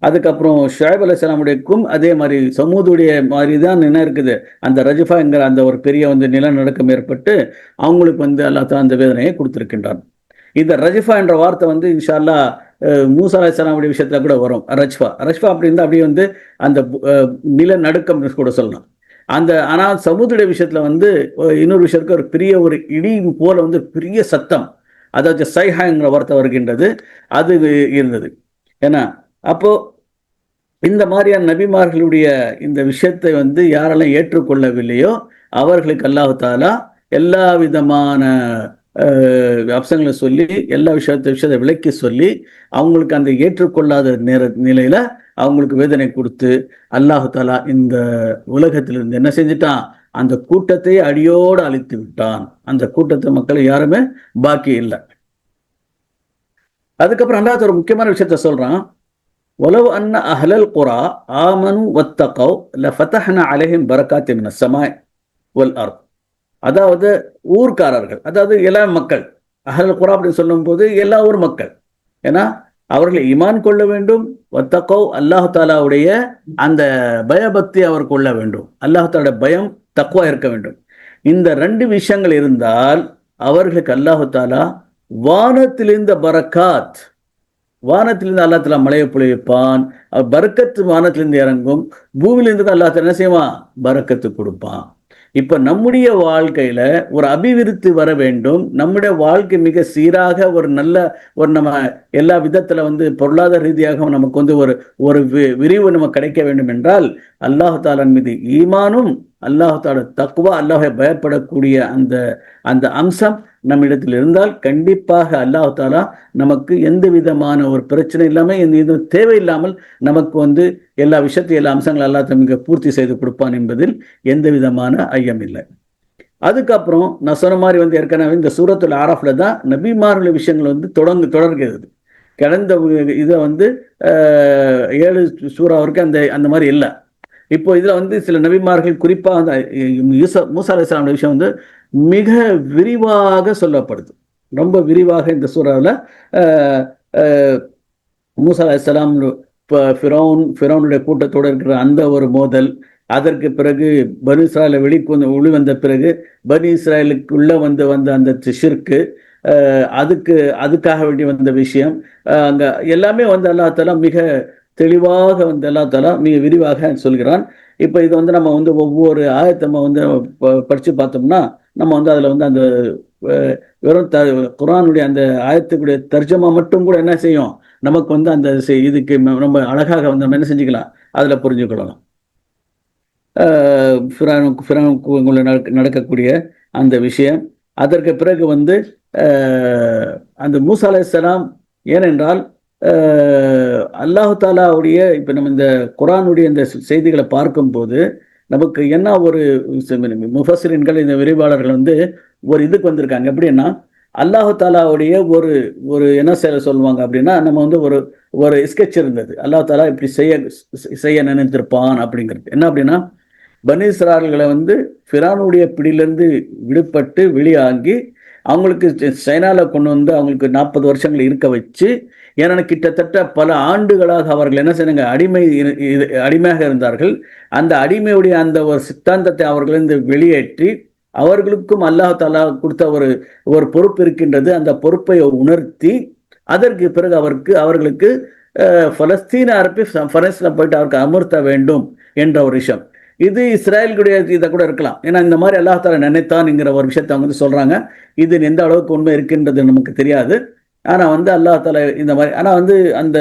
அதுக்கப்புறம் ஷுஐப் அலைஹிஸ்ஸலாமுடையக்கும் அதே மாதிரி சமூதுடைய மாதிரி தான் என்ன இருக்குது, அந்த ரஜிஃபா என்கிற அந்த ஒரு பெரிய வந்து நிலநடுக்கம் ஏற்பட்டு அவங்களுக்கு வந்து அல்லாஹ் தாலா அந்த வேதனையை கொடுத்திருக்கின்றான். இந்த ரஜிஃபா என்ற வார்த்தை வந்து இன்ஷா அல்லாஹ் மூசா அலைஹிஸ்ஸலாமுடைய விஷயத்துல கூட வரும். ரஜ்ஃபா அப்படி இருந்தால் அப்படியே வந்து அந்த நிலநடுக்கம் கூட சொல்லலாம். ஆனால் சமூதுடைய விஷயத்துல வந்து இன்னொரு விஷயத்துக்கு ஒரு பெரிய ஒரு இடி போல வந்து பெரிய சத்தம், அதாவது சைஹாங்கிற வார்த்தை வருகின்றது, அது இருந்தது. ஏன்னா அப்போ இந்த மாதிரியான நபிமார்களுடைய இந்த விஷயத்தை வந்து யாரெல்லாம் ஏற்றுக்கொள்ளவில்லையோ அவர்களுக்கு அல்லாஹ் தாலா எல்லா விதமான அம்சங்களை சொல்லி, எல்லா விஷயத்தை விளக்கி சொல்லி, அவங்களுக்கு அந்த ஏற்றுக்கொள்ளாத நிலையில அவங்களுக்கு வேதனை கொடுத்து அல்லாஹ் தாலா இந்த உலகத்திலிருந்து என்ன செஞ்சிட்டான், அந்த கூட்டத்தை அடியோடு அழித்து விட்டான். அந்த கூட்டத்தை மக்கள் யாருமே பாக்கி இல்லை. அதுக்கப்புறம் அல்லாஹ் ஒரு முக்கியமான விஷயத்த சொல்றான், வலவ் அன்ன அஹ்லல் குரா ஆமனு வத்தகவ் லஃபதஹ்னா அலைஹிம் பரக்காத்தின் மினஸ் ஸமாய் வல் அர்த். அதாவது ஊர்க்காரர்கள், அதாவது எல்லா மக்கள், அஹ்லல் குரா அப்படின்னு சொல்லும்போது எல்லா ஊர் மக்கள், ஏன்னா அவர்கள் ஈமான் கொள்ள வேண்டும், வத்தகவ் அல்லாஹ் தாலாவுடைய அந்த பயபக்தி அவர் கொள்ள வேண்டும், அல்லாஹ் தாலாவுடைய பயம் தக்வா இருக்க வேண்டும். இந்த ரெண்டு விஷயங்கள் இருந்தால் அவர்களுக்கு அல்லாஹ் தாலா வானத்திலிருந்த பரக்காத், வானத்திலிருந்து அல்லா தாலா மழையை பொழிவிப்பான், பரக்கத்து வானத்திலிருந்து இறங்கும், பூமியிலிருந்து அல்லா தாலா என்ன செய்வான், பரக்கத்து கொடுப்பான். இப்ப நம்முடைய வாழ்க்கையில ஒரு அபிவிருத்தி வர வேண்டும், நம்முடைய வாழ்க்கை மிக சீராக ஒரு நல்ல ஒரு நம்ம எல்லா விதத்துல வந்து பொருளாதார ரீதியாக நமக்கு வந்து ஒரு விரிவு நமக்கு கிடைக்க வேண்டும் என்றால் அல்லாஹ் தாலான் மீது ஈமானும் அல்லாஹ் தாலா தக்வா, அல்லாஹை பயப்படக்கூடிய அந்த அம்சம் நம்மிடத்தில் இருந்தால் கண்டிப்பாக அல்லாஹ் தாலா நமக்கு எந்த விதமான ஒரு பிரச்சனை இல்லாமல், எந்த தேவையில்லாமல் நமக்கு வந்து எல்லா விஷயத்தையும் எல்லா அம்சங்கள் அல்லாஹ் மிக பூர்த்தி செய்து கொடுப்பான் என்பதில் எந்த விதமான ஐயம் இல்லை. அதுக்கப்புறம் நான் சொன்ன மாதிரி வந்து ஏற்கனவே இந்த சூரத்துல் ஆராஃப்ல தான் நபிமார்களுடைய விஷயங்கள் வந்து தொடர்கிறது. கடந்த இதை வந்து 7 சூறா வரைக்கும் அந்த மாதிரி இல்லை. இப்போ இதுல வந்து சில நபிமார்கள், குறிப்பாக அந்த மூசா அலைஹிஸ்ஸலாம் விஷயம் வந்து மிக விரிவாக சொல்லப்படுது, ரொம்ப விரிவாக இந்த சூறாவில். மூசா அலைஹிஸ்ஸலாம் ஃபிரௌனுடைய கூட்டத்தோடு இருக்கிற அந்த ஒரு மோதல், அதற்கு பிறகு பனி இஸ்ராயலை வெளிவந்த பிறகு பனி இஸ்ராயலுக்குள்ள வந்த அந்த ஷிர்க்கு, அதுக்காக வேண்டி வந்த விஷயம், அங்கே எல்லாமே வந்து அல்லாஹ் தஆலா மிக தெளிவாக வந்து அல்லா தாலா மிக விரிவாக சொல்கிறான். இப்போ இது வந்து நம்ம வந்து ஒவ்வொரு ஆயத்தை நம்ம வந்து படித்து பார்த்தோம்னா நம்ம வந்து அதில் வந்து அந்த வெறும் குர்ஆனுடைய அந்த ஆயத்துக்குடைய தர்ஜமா மட்டும் கூட என்ன செய்யும், நமக்கு வந்து அந்த இதுக்கு நம்ம அழகாக வந்து நம்ம என்ன செஞ்சுக்கலாம், அதில் புரிஞ்சுக்கொள்ளலாம். ஃபிரௌனுக்கு நடக்கக்கூடிய அந்த விஷயம். அதற்கு பிறகு வந்து அந்த மூசா அலைஹிஸ்ஸலாம், ஏனென்றால் அல்லாஹு தாலாவுடைய இப்போ நம்ம இந்த குர்ஆனுடைய இந்த செய்திகளை பார்க்கும்போது நமக்கு என்ன ஒரு முஃபஸ்ஸிரீன்கள் இந்த விரிவாளர்கள் வந்து ஒரு இதுக்கு வந்திருக்காங்க. எப்படின்னா அல்லாஹு தாலாவுடைய ஒரு ஒரு என்ன சொல்லுவாங்க அப்படின்னா, நம்ம வந்து ஒரு ஒரு ஸ்கெட்ச் இருந்தது. அல்லாஹ் தாலா இப்படி செய்ய நினைத்திருப்பான் அப்படிங்கிறது. என்ன அப்படின்னா, பனி இஸ்ராயல்களை வந்து ஃபிரௌனுடைய பிடியிலிருந்து விடுபட்டு வெளியாகி அவங்களுக்கு சைனாவில் கொண்டு வந்து அவங்களுக்கு 40 வருஷங்கள் இருக்க வச்சு, ஏன்னா கிட்டத்தட்ட பல ஆண்டுகளாக அவர்கள் என்ன செய்யணுங்க, அடிமையாக இருந்தார்கள். அந்த அடிமையுடைய அந்த ஒரு சித்தாந்தத்தை அவர்களிருந்து வெளியேற்றி அவர்களுக்கும் அல்லாஹ் தாலா கொடுத்த ஒரு ஒரு பொறுப்பு இருக்கின்றது. அந்த பொறுப்பை உணர்த்தி அதற்கு பிறகு அவர்களுக்கு பலஸ்தீன அரப்பி பலஸ்தீன போயிட்டு அவருக்கு அமர்த்த வேண்டும் என்ற ஒரு விஷயம். இது இஸ்ரேலுடைய இதை கூட இருக்கலாம். ஏன்னா இந்த மாதிரி அல்லாஹ் தாலா நினைத்தான்ங்கிற ஒரு விஷயத்தை அவங்க வந்து சொல்றாங்க. இது எந்த அளவுக்கு உண்மை இருக்கின்றது நமக்கு தெரியாது. ஆனால் வந்து அல்லாஹ் தாலா இந்த மாதிரி, ஆனால் வந்து அந்த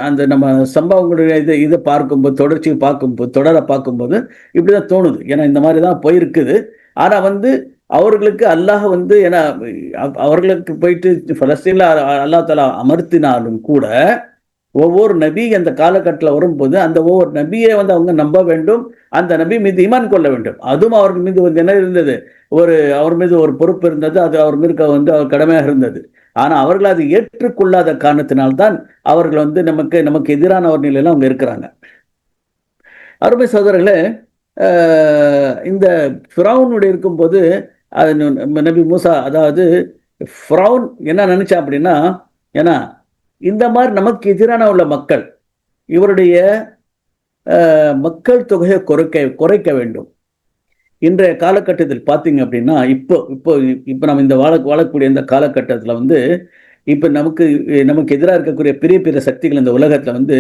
அந்த நம்ம சம்பவங்களுடைய இதை பார்க்கும்போது, தொடரை பார்க்கும்போது இப்படிதான் தோணுது. ஏன்னா இந்த மாதிரி தான் போயிருக்குது. ஆனால் வந்து அவர்களுக்கு அல்லாஹ் வந்து, ஏன்னா அவர்களுக்கு போயிட்டு பலஸ்தீன்ல அல்லாஹ் தாலா அமர்த்தினாலும் கூட ஒவ்வொரு நபி அந்த காலகட்டத்தில் வரும்போது அந்த ஒவ்வொரு நபியை வந்து அவங்க நம்ப வேண்டும், அந்த நபி மீது ஈமான் கொள்ள வேண்டும். அதுவும் அவர்கள் மீது வந்து என்ன இருந்தது, அவர் மீது ஒரு பொறுப்பு இருந்தது. அது அவர் மீது வந்து அவர் கடமையாக இருந்தது. ஆனால் அவர்கள் அதை ஏற்றுக்கொள்ளாத காரணத்தினால்தான் அவர்கள் வந்து நமக்கு எதிரான ஒரு நிலையில் அவங்க இருக்கிறாங்க. அருமை சகோதரர்களே, இந்த ஃபிரௌனுடைய இருக்கும்போது நபி மூசா, அதாவது ஃபிரௌன் என்ன நினைச்சா அப்படின்னா, ஏன்னா இந்த மாதிரி நமக்கு எதிரான உள்ள மக்கள், இவருடைய மக்கள் தொகையை குறைக்க வேண்டும். இன்றைய காலகட்டத்தில் பார்த்தீங்க அப்படின்னா, இப்போ இப்போ இப்போ நம்ம இந்த வாழக்கூடிய இந்த காலகட்டத்தில் வந்து இப்போ நமக்கு எதிராக இருக்கக்கூடிய பெரிய பெரிய சக்திகள் இந்த உலகத்தில் வந்து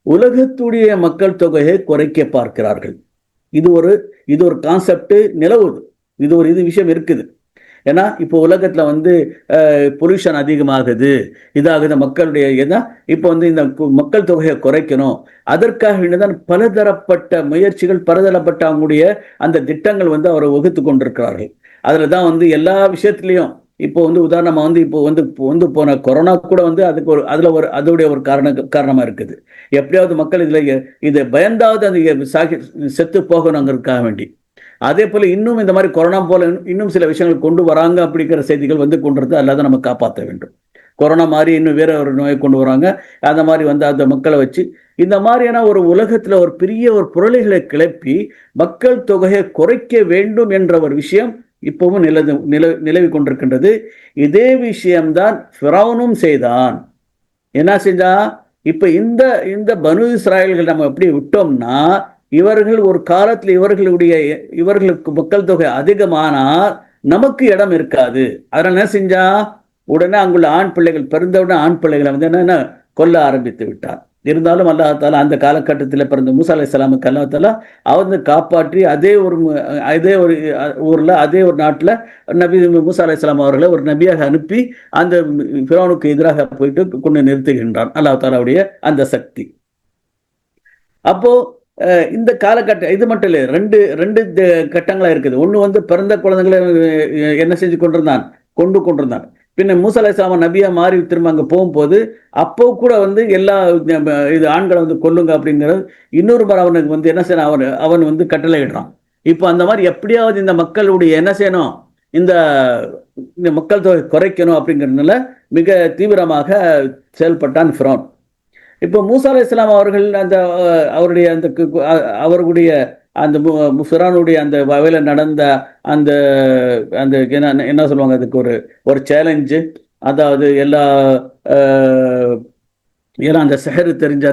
உலகத்துடைய மக்கள் தொகையை குறைக்க பார்க்கிறார்கள். இது ஒரு கான்செப்ட் நிலவுது. இது ஒரு விஷயம் இருக்குது. ஏன்னா இப்போ உலகத்துல வந்து பொல்யூஷன் அதிகமாகுது, இதாகுது, மக்களுடைய இப்போ வந்து இந்த மக்கள் தொகையை குறைக்கணும். அதற்காக வேண்டிதான் பலதரப்பட்ட முயற்சிகள், பலதரப்பட்ட அவங்களுடைய அந்த திட்டங்கள் வந்து அவரை வகுத்து கொண்டிருக்கிறார்கள். அதுல தான் வந்து எல்லா விஷயத்திலையும் இப்போ வந்து உதாரணமா வந்து இப்போ வந்து போன கொரோனா கூட வந்து அதோடைய ஒரு காரணமா இருக்குது. எப்படியாவது மக்கள் இதை பயந்தாவது அந்த செத்து போகணுங்கிறதுக்காக வேண்டி. அதே போல இன்னும் இந்த மாதிரி கொரோனா போல இன்னும் சில விஷயங்கள் கொண்டு வராங்க அப்படிங்கிற செய்திகள் வந்து கொண்டு அல்லாத நம்ம காப்பாற்ற வேண்டும். கொரோனா மாதிரி இன்னும் வேற ஒரு நோயை கொண்டு வராங்க. அந்த மாதிரி வந்து அந்த மக்களை வச்சு இந்த மாதிரியான ஒரு உலகத்துல ஒரு பெரிய ஒரு புரளிகளை கிளப்பி மக்கள் தொகையை குறைக்க வேண்டும் என்ற ஒரு விஷயம் இப்பவும் நிலவி கொண்டிருக்கின்றது. இதே விஷயம்தான் ஃபிரௌனும் செய்தான். என்ன செஞ்சா, இப்ப இந்த பனு இஸ்ராயல்கள் நம்ம எப்படி விட்டோம்னா, இவர்கள் ஒரு காலத்தில் இவர்களுக்கு மக்கள் தொகை அதிகமானால் நமக்கு இடம் இருக்காது. அதனால என்ன செஞ்சா, உடனே அங்குள்ள ஆண் பிள்ளைகள் பிறந்தவுடனே ஆண் பிள்ளைகளை வந்து என்ன கொல்ல ஆரம்பித்து விட்டார். இருந்தாலும் அல்லாஹ் தாலா அந்த காலகட்டத்தில் பிறந்த மூசா அலைஹிஸ்ஸலாமுக்கு அல்லாஹ் தாலா அவந்து காப்பாற்றி அதே ஒரு ஊர்ல அதே ஒரு நாட்டில் நபி மூசா அலைஹிஸ்ஸலாம் அவர்களை ஒரு நபியாக அனுப்பி அந்த ஃபிரௌனுக்கு எதிராக போயிட்டு கொண்டு நிறுத்துகின்றான் அல்லாஹ் தாலாவுடைய அந்த சக்தி. அப்போ இந்த காலகட்டம் இது மட்டும் இல்லை, ரெண்டு கட்டங்களா இருக்குது. ஒன்று வந்து பிறந்த குழந்தைகளை என்ன செஞ்சு கொண்டிருந்தான். பின்ன மூசா அலைஹிஸ்ஸலாம் நபியா மாறி திரும்ப அங்கே போகும்போது அப்போ கூட வந்து எல்லா இது ஆண்களை வந்து கொல்லுங்க அப்படிங்கிறது இன்னொரு முறை அவனுக்கு வந்து என்ன செய்யணும், அவன் வந்து கட்டளை இடுறான். இப்போ அந்த மாதிரி எப்படியாவது இந்த மக்களுடைய என்ன செய்யணும், இந்த மக்கள் தொகை குறைக்கணும் அப்படிங்கிறதுனால மிக தீவிரமாக செயல்பட்டான் ஃபிரௌன். இப்போ மூசா அலைஹிஸ்ஸலாம் அவர்கள் அவர்களுடைய அந்த ஃபிரௌனுடைய அந்த வகையில் நடந்த அந்த அந்த என்ன சொல்லுவாங்க, அதுக்கு ஒரு சேலஞ்சு. அதாவது ஏன்னா அந்த செஹரு தெரிஞ்ச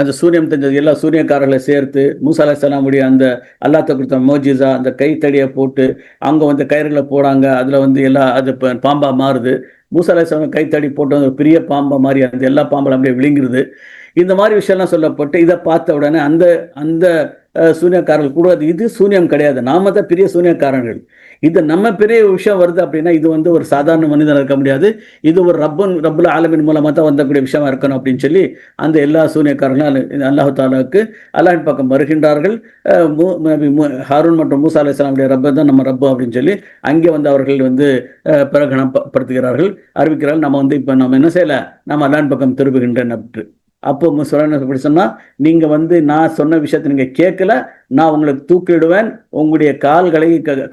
அந்த சூரியன் தெரிஞ்சது எல்லா சூரியக்காரர்களை சேர்த்து மூசா அலைஹிஸ்ஸலாமுடைய அந்த அல்லாஹ் கொடுத்த மோஜிசா அந்த கைத்தடியை போட்டு அவங்க வந்து கயிறுகளை போடாங்க. அதில் வந்து அது பாம்பா மாறுது. மூசா அலைஹிஸ்ஸலாம் கைத்தடி போட்டு அந்த பெரிய பாம்பை மாதிரி அந்த எல்லா பாம்பும் அப்படியே விழுங்குறது. இந்த மாதிரி விஷயம்லாம் சொல்லப்பட்டு இதை பார்த்த உடனே அந்த அந்த சூனியக்காரர்கள் கூட இது சூனியம் கிடையாது, நாம தான் பெரிய சூனியக்காரர்கள். இது நம்ம பெரிய விஷயம் வருது அப்படின்னா இது வந்து ஒரு சாதாரண மனிதன் இருக்க முடியாது, இது ஒரு ரப்புல் ஆலமின் மூலமாக தான் வந்தக்கூடிய விஷயமா இருக்கணும் அப்படின்னு சொல்லி அந்த எல்லா சூனியக்காரர்களும் அல்லாஹ் தாலாவுக்கு அல்லாஹ்வின் பக்கம் வருகின்றார்கள். ஹாரூன் மற்றும் மூசா அலைஹிஸ்ஸலாமுடைய ரப்பை தான் நம்ம ரப்பு அப்படின்னு சொல்லி அங்கே வந்து அவர்கள் வந்து பிரகடனப்படுத்துகிறார்கள், அறிவிக்கிறார்கள். நம்ம வந்து இப்போ நம்ம என்ன செய்யலை, நம்ம அல்லாஹ்வின் பக்கம் திரும்புகின்றேன் அப்படி. அப்போ எப்படி சொன்னா, நீங்க வந்து நான் சொன்ன விஷயத்தை நீங்க கேட்கல, நான் உங்களுக்கு தூக்கிடுவேன், உங்களுடைய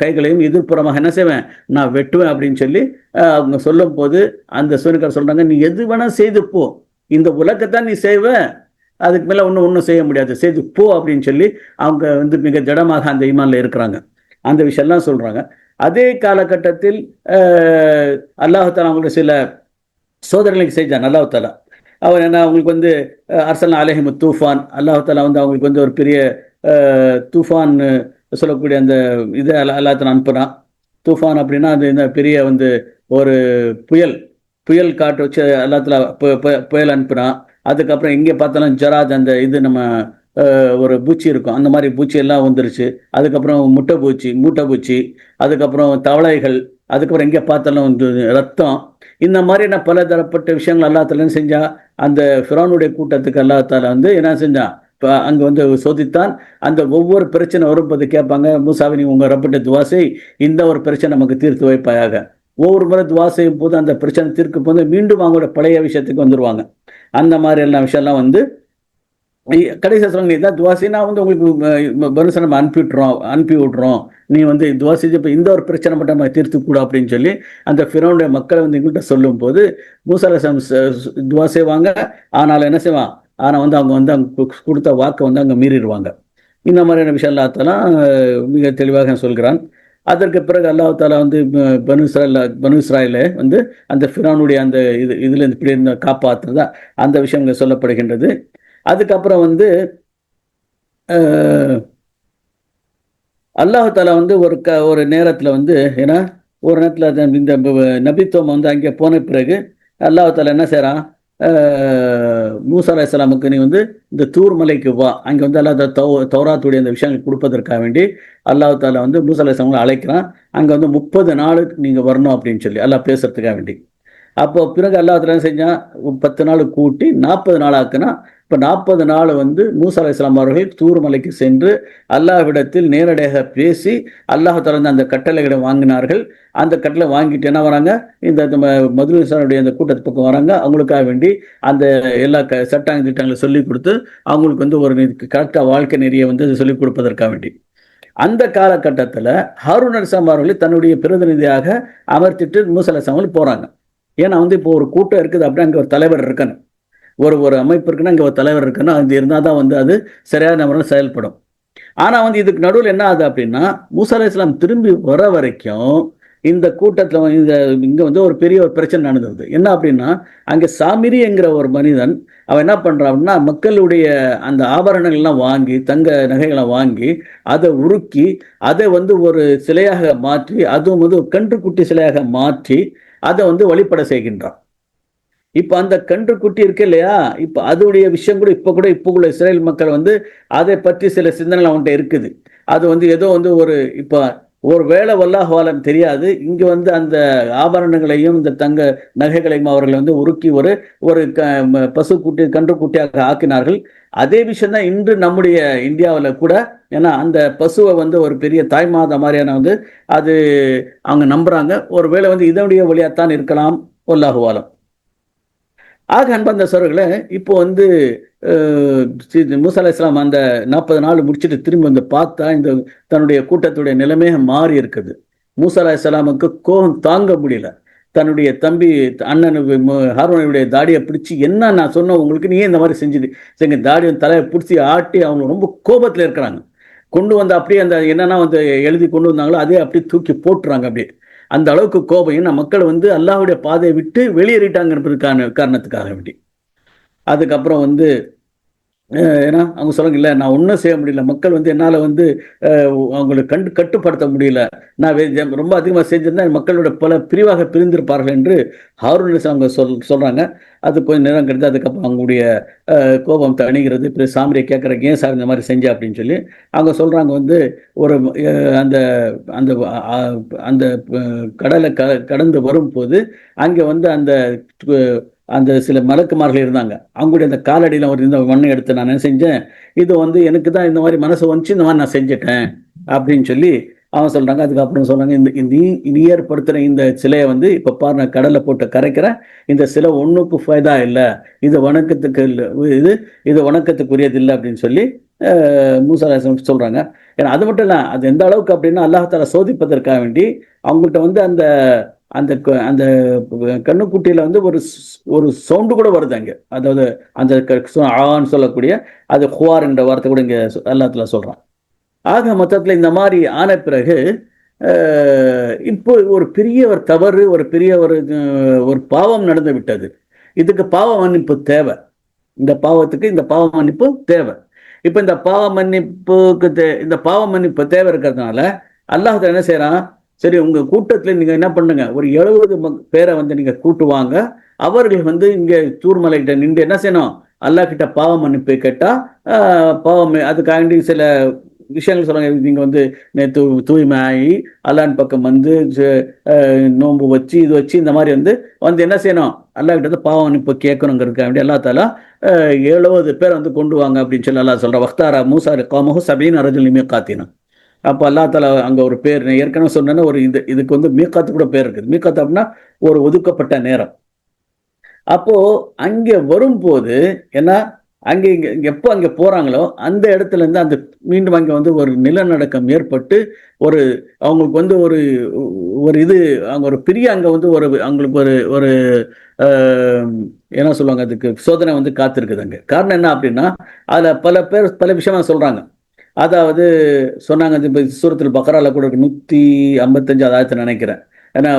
கைகளையும் எதிர்ப்புறமாக என்ன செய்வேன், நான் வெட்டுவேன் அப்படின்னு சொல்லி அவங்க சொல்லும் போது அந்த சூனியக்காரர் சொல்றாங்க, நீ எது வேணா செய்து போ, இந்த உலகத்தான் நீ செய்வ, அதுக்கு மேல ஒன்றும் செய்ய முடியாது, செய்து போ அப்படின்னு சொல்லி அவங்க வந்து மிக ஜடமாக அந்த ஈமான்ல இருக்கிறாங்க. அந்த விஷயம்லாம் சொல்றாங்க. அதே காலகட்டத்தில் அல்லாஹ் தஆலா அவங்களுக்கு சில சோதனைகளுக்கு செஞ்சான். அல்லாஹ் தஆலா அவர் என்ன, அவங்களுக்கு வந்து அர்சல்னா அலைஹிம் தூஃபான், அல்லாஹ் தஆலா வந்து அவங்களுக்கு வந்து ஒரு பெரிய தூஃபான் சொல்லக்கூடிய அந்த இதை அல்லாஹ் தஆலா அனுப்புனான். தூஃபான் அப்படின்னா அது இந்த பெரிய வந்து ஒரு புயல் காற்று வச்சு அல்லாஹ் தஆலா புயல் அனுப்புனான். அதுக்கப்புறம் எங்கே பார்த்தாலும் ஜராத் அந்த இது நம்ம ஒரு பூச்சி இருக்கும், அந்த மாதிரி பூச்சி எல்லாம் வந்துருச்சு. அதுக்கப்புறம் மூட்டை பூச்சி, அதுக்கப்புறம் தவளைகள், அதுக்கப்புறம் எங்கே பார்த்தாலும் வந்து ரத்தம். இந்த மாதிரியான பல தரப்பட்ட விஷயங்கள் அல்லாஹ் தஆலா செஞ்சா அந்த ஃபிரௌனுடைய கூட்டத்துக்கு அல்லாஹ் தஆலா வந்து என்ன செஞ்சான், இப்போ அங்கே வந்து சோதித்தான். அந்த ஒவ்வொரு பிரச்சனை வரும்போது கேட்பாங்க, மூசாவை நீ உங்கள் ரப்பிட்ட துவா செய், இந்த ஒரு பிரச்சனை நமக்கு தீர்த்து வைப்பாயாக. ஒவ்வொரு முறை துவா செய்யும் போது அந்த பிரச்சனை தீர்க்கும் போது மீண்டும் அவங்களோட பழைய விஷயத்துக்கு வந்துடுவாங்க. அந்த மாதிரி எல்லாம் விஷயம்லாம் வந்து கடைசியாக சொல்லுங்க, நீ தான் துவா செய், நான் வந்து உங்களுக்கு பனுசை நம்ம அனுப்பி விட்றோம், நீ வந்து துவா செஞ்சு இப்போ இந்த ஒரு பிரச்சனை மட்டும் நம்ம தீர்த்துக்கூட அப்படின்னு சொல்லி அந்த ஃபிரௌனுடைய மக்களை வந்து எங்கள்கிட்ட சொல்லும் போது மூசா அலைஹிஸ்ஸலாம் துவா செய்வாங்க. ஆனால் என்ன செய்வான், ஆனால் வந்து அவங்க வந்து அவங்க கொடுத்த வாக்கை வந்து அங்கே மீறிடுவாங்க. இந்த மாதிரியான விஷயம் அல்லாஹ் தஆலா மிக தெளிவாக சொல்கிறான். அதற்கு பிறகு அல்லாஹ் தஆலா வந்து பனு இஸ்ராயலை வந்து அந்த ஃபிரௌனுடைய அந்த இதுல இப்படி இருந்த காப்பாற்றுறதா அந்த விஷயங்கள் சொல்லப்படுகின்றது. அதுக்கப்புறம் வந்து அல்லாஹ் தஆலா வந்து ஒரு நேரத்தில் வந்து ஏன்னா ஒரு நேரத்தில் இந்த நபித்துவம் வந்து அங்கே போன பிறகு அல்லாஹ் தஆலா என்ன செய்கிறான், மூசா அலைஹிஸ்ஸலாமுக்கு நீ வந்து இந்த தூர் மலைக்கு வா, அங்கே வந்து அல்லாஹ் தௌராத்துடைய அந்த விஷயங்கள் கொடுப்பதற்காக வேண்டி அல்லாஹ் தஆலா வந்து மூசா அலைஹிஸ்ஸலாமை அழைக்கிறான். அங்கே வந்து 30 நாளுக்கு நீங்கள் வரணும் அப்படின்னு சொல்லி அல்லாஹ் பேசுறதுக்காக வேண்டி. அப்போ பிறகு அல்லாஹ் தஆலா என்ன செஞ்சான், 10 நாள் கூட்டி 40 நாள் ஆக்குனா. இப்போ 40 நாள் வந்து மூசா அலைஹிஸ்ஸலாம் அவர்கள் தூர் மலைக்கு சென்று அல்லாஹ்விடத்தில் நேரடியாக பேசி அல்லாஹ் தஆலா அந்த கட்டளைகளை வாங்கினார்கள். அந்த கட்டளை வாங்கிட்டு என்ன வராங்க, இந்த மதுரனுடைய அந்த கூட்டத்து பக்கம் வராங்க. அவங்களுக்காக வேண்டி அந்த எல்லா சட்டாங்க திட்டங்களை சொல்லிக் கொடுத்து அவங்களுக்கு வந்து ஒரு கரெக்டாக வாழ்க்கை நெறியை வந்து சொல்லிக் கொடுப்பதற்காக வேண்டி அந்த காலகட்டத்தில் ஹாரூன் அலைஹிஸ்ஸலாம் அவர்களை தன்னுடைய பிரதிநிதியாக அமர்த்திட்டு மூசா அலைஹிஸ்ஸலாம் அவர்கள் போகிறாங்க. ஏன்னா வந்து இப்போ ஒரு கூட்டம் இருக்குது அப்படின்னா அங்கே ஒரு தலைவர் இருக்கணும், ஒரு அமைப்பு இருக்குன்னா அங்கே ஒரு தலைவர் இருக்கணும், அது இருந்தால் தான் வந்து அது சரியான முறையில் செயல்படும். ஆனால் வந்து இதுக்கு நடுவில் என்ன ஆகுது அப்படின்னா, மூசா அலைஹிஸ்ஸலாம் திரும்பி வர வரைக்கும் இந்த கூட்டத்தில் இங்கே வந்து ஒரு பெரிய ஒரு பிரச்சனை நடந்தது. என்ன அப்படின்னா, அங்கே சாமிரி என்கிற ஒரு மனிதன் அவன் என்ன பண்ணுறான் அப்படின்னா, மக்களுடைய அந்த ஆபரணங்கள்லாம் வாங்கி தங்க நகைகளை வாங்கி அதை உருக்கி அதை வந்து ஒரு சிலையாக மாற்றி, அதுவும் வந்து கன்றுக்குட்டி சிலையாக மாற்றி அதை வந்து வழிபட செய்கின்றான். இப்ப அந்த கன்றுக்குட்டி இருக்கு இல்லையா, இப்ப அதோடைய விஷயம் கூட இப்போ இஸ்ரேல் மக்கள் வந்து அதை பற்றி சில சிந்தனை அவன்கிட்ட இருக்குது. அது வந்து ஏதோ வந்து இப்ப ஒரு வேளை வல்லாஹ்வாலம் தெரியாது, இங்க வந்து அந்த ஆபரணங்களையும் இந்த தங்க நகைகளையும் அவர்கள் வந்து உருக்கி ஒரு பசுக்குட்டி கன்றுக்குட்டியாக ஆக்கினார்கள். அதே விஷயம் தான் இன்று நம்முடைய இந்தியாவில் கூட. ஏன்னா அந்த பசுவை வந்து ஒரு பெரிய தாய்மாத மாதிரியான வந்து அது அவங்க நம்புறாங்க. ஒரு வேளை வந்து இதனுடைய வழியாத்தான் இருக்கலாம், வல்லாஹ்வாலம். ஆக அன்பந்த சோர்களே, இப்போ வந்து மூசா அலைஹிஸ்ஸலாம் அந்த 40 நாள் முடிச்சுட்டு திரும்பி வந்து பார்த்தா இந்த தன்னுடைய கூட்டத்துடைய நிலைமையாக மாறி இருக்குது. மூசா அலைஹிஸ்ஸலாமுக்கு கோபம் தாங்க முடியல. தன்னுடைய தம்பி அண்ணன் ஹாரூனுடைய தாடியை பிடிச்சி, என்ன நான் சொன்ன உங்களுக்கு, நீயே இந்த மாதிரி செஞ்சு தாடியை தலையை பிடிச்சி ஆட்டி அவங்க ரொம்ப கோபத்தில் இருக்கிறாங்க. கொண்டு வந்து அப்படியே அந்த என்னென்னா வந்து எழுதி கொண்டு வந்தாங்களோ அதே அப்படியே தூக்கி போட்டுறாங்க. அப்படியே அந்த அளவுக்கு கோபம். ஏன்னா மக்கள் வந்து அல்லாஹ்வுடைய பாதையை விட்டு வெளியேறிட்டாங்க என்பதற்கான காரணத்துக்காக வேண்டி. அதுக்கப்புறம் வந்து ஏன்னா அவங்க சொல்லுங்க, இல்லை நான் ஒன்றும் செய்ய முடியல, மக்கள் வந்து என்னால் வந்து அவங்களை கட்டுப்படுத்த முடியல, நான் ரொம்ப அதிகமாக செஞ்சிருந்தா மக்களோட பல பிரிவாக பிரிந்திருப்பார்கள் என்று ஹாரூன் அலைஹிஸ்ஸலாம் அவங்க சொல்கிறாங்க. அது கொஞ்சம் நேரம் கழித்து அதுக்கப்புறம் அவங்களுடைய கோபம் தணிகிறது. இப்போ சாமரியை கேட்குறாங்க, ஏன் சார் இந்த மாதிரி செஞ்ச அப்படின்னு சொல்லி அவங்க சொல்கிறாங்க வந்து ஒரு அந்த அந்த அந்த கடலை கடந்து வரும்போது அங்கே வந்து அந்த அந்த சில மலக்குமார்கள் இருந்தாங்க. அவங்களுடைய அந்த காலடியில் அவர் இந்த மண்ணை எடுத்து நான் என்ன செஞ்சேன், இது வந்து எனக்கு தான் இந்த மாதிரி மனசு வந்துச்சு, இந்த மாதிரி நான் செஞ்சுட்டேன் அப்படின்னு சொல்லி அவன் சொல்றாங்க. அதுக்கப்புறம் சொல்றாங்க, இந்த நீ ஏற்படுத்துற இந்த சிலையை வந்து இப்ப பாரு, நான் கடலை போட்டு கரைக்கிறேன், இந்த சிலை ஒன்றுக்கு ஃபைதா இல்லை, இது வணக்கத்துக்கு இல்லை, இது வணக்கத்துக்குரியது இல்லை அப்படின்னு சொல்லி மூசா அலைஹிஸ்ஸலாம் சொல்றாங்க. ஏன்னா அது மட்டும் இல்லை, அது எந்த அளவுக்கு அப்படின்னா அல்லாஹ் தஆலா சோதிப்பதற்காக வேண்டி அவங்கள்ட்ட வந்து அந்த அந்த அந்த கண்ணுக்குட்டியில வந்து ஒரு சவுண்டு கூட வருது அங்கே. அதாவது அந்த ஆன்னு சொல்லக்கூடிய அது ஹுவார் என்ற வார்த்தை கூட இங்கே அல்லாஹ் தஆலா சொல்றான். ஆக மொத்தத்தில் இந்த மாதிரி ஆன பிறகு இப்போ ஒரு பெரிய ஒரு தவறு, ஒரு பெரிய ஒரு பாவம் நடந்து விட்டது. இதுக்கு பாவ மன்னிப்பு தேவை. இந்த பாவத்துக்கு இந்த பாவ மன்னிப்பு தேவை. இப்போ இந்த பாவ மன்னிப்புக்கு இந்த பாவ மன்னிப்பு தேவை இருக்கிறதுனால அல்லாஹ் தஆலா என்ன செய்யறான், சரி உங்க கூட்டத்தில் நீங்க என்ன பண்ணுங்க, ஒரு 70 பேரை வந்து நீங்க கூட்டுவாங்க, அவர்கள் வந்து இங்க தூர்மலைகிட்ட நின்று என்ன செய்யணும், அல்லாஹ் கிட்ட பாவ மன்னிப்பு கேட்டா பாவம் அதுக்காண்டி சில விஷயங்கள் சொல்றாங்க. நீங்க வந்து தூய்மை ஆகி அல்லாஹ்வின் பக்கம் வந்து நோன்பு வச்சு இது வச்சு இந்த மாதிரி வந்து என்ன செய்யணும், அல்லாஹ் கிட்ட வந்து பாவ மன்னிப்பு கேட்கணுங்கிறதுக்காக வேண்டி அல்லாஹ் தஆலா 70 பேர் வந்து கொண்டு வாங்க அப்படின்னு சொல்லி அல்லாஹ் சொல்றான். வக்தாரா மூசா லிகௌமிஹி 70 ரஜுலன் மீகாத்தினா. அப்போ அல்லாஹ் தஆலா அங்கே ஒரு பேர் ஏற்கனவே சொன்னேன்னா ஒரு இதுக்கு வந்து மீகாத்து கூட பேர் இருக்குது. மீகாத்து அப்படின்னா ஒரு ஒதுக்கப்பட்ட நேரம். அப்போ அங்கே வரும்போது ஏன்னா அங்கே எப்போ அங்கே போறாங்களோ அந்த இடத்துல இருந்து அந்த மீண்டும் அங்கே வந்து ஒரு நிலநடுக்கம் ஏற்பட்டு ஒரு அவங்களுக்கு வந்து ஒரு இது அவங்க ஒரு பெரிய அங்கே வந்து அவங்களுக்கு ஒரு என்ன சொல்லுவாங்க, அதுக்கு சோதனை வந்து காத்திருக்குது அங்கே. காரணம் என்ன அப்படின்னா அதில் பல பேர் பல விஷயமா சொல்றாங்க. அதாவது சொன்னாங்க, இப்போ சூரத்துல் பக்ரால கூட 155 ஆயத்தை நினைக்கிறேன். ஏன்னா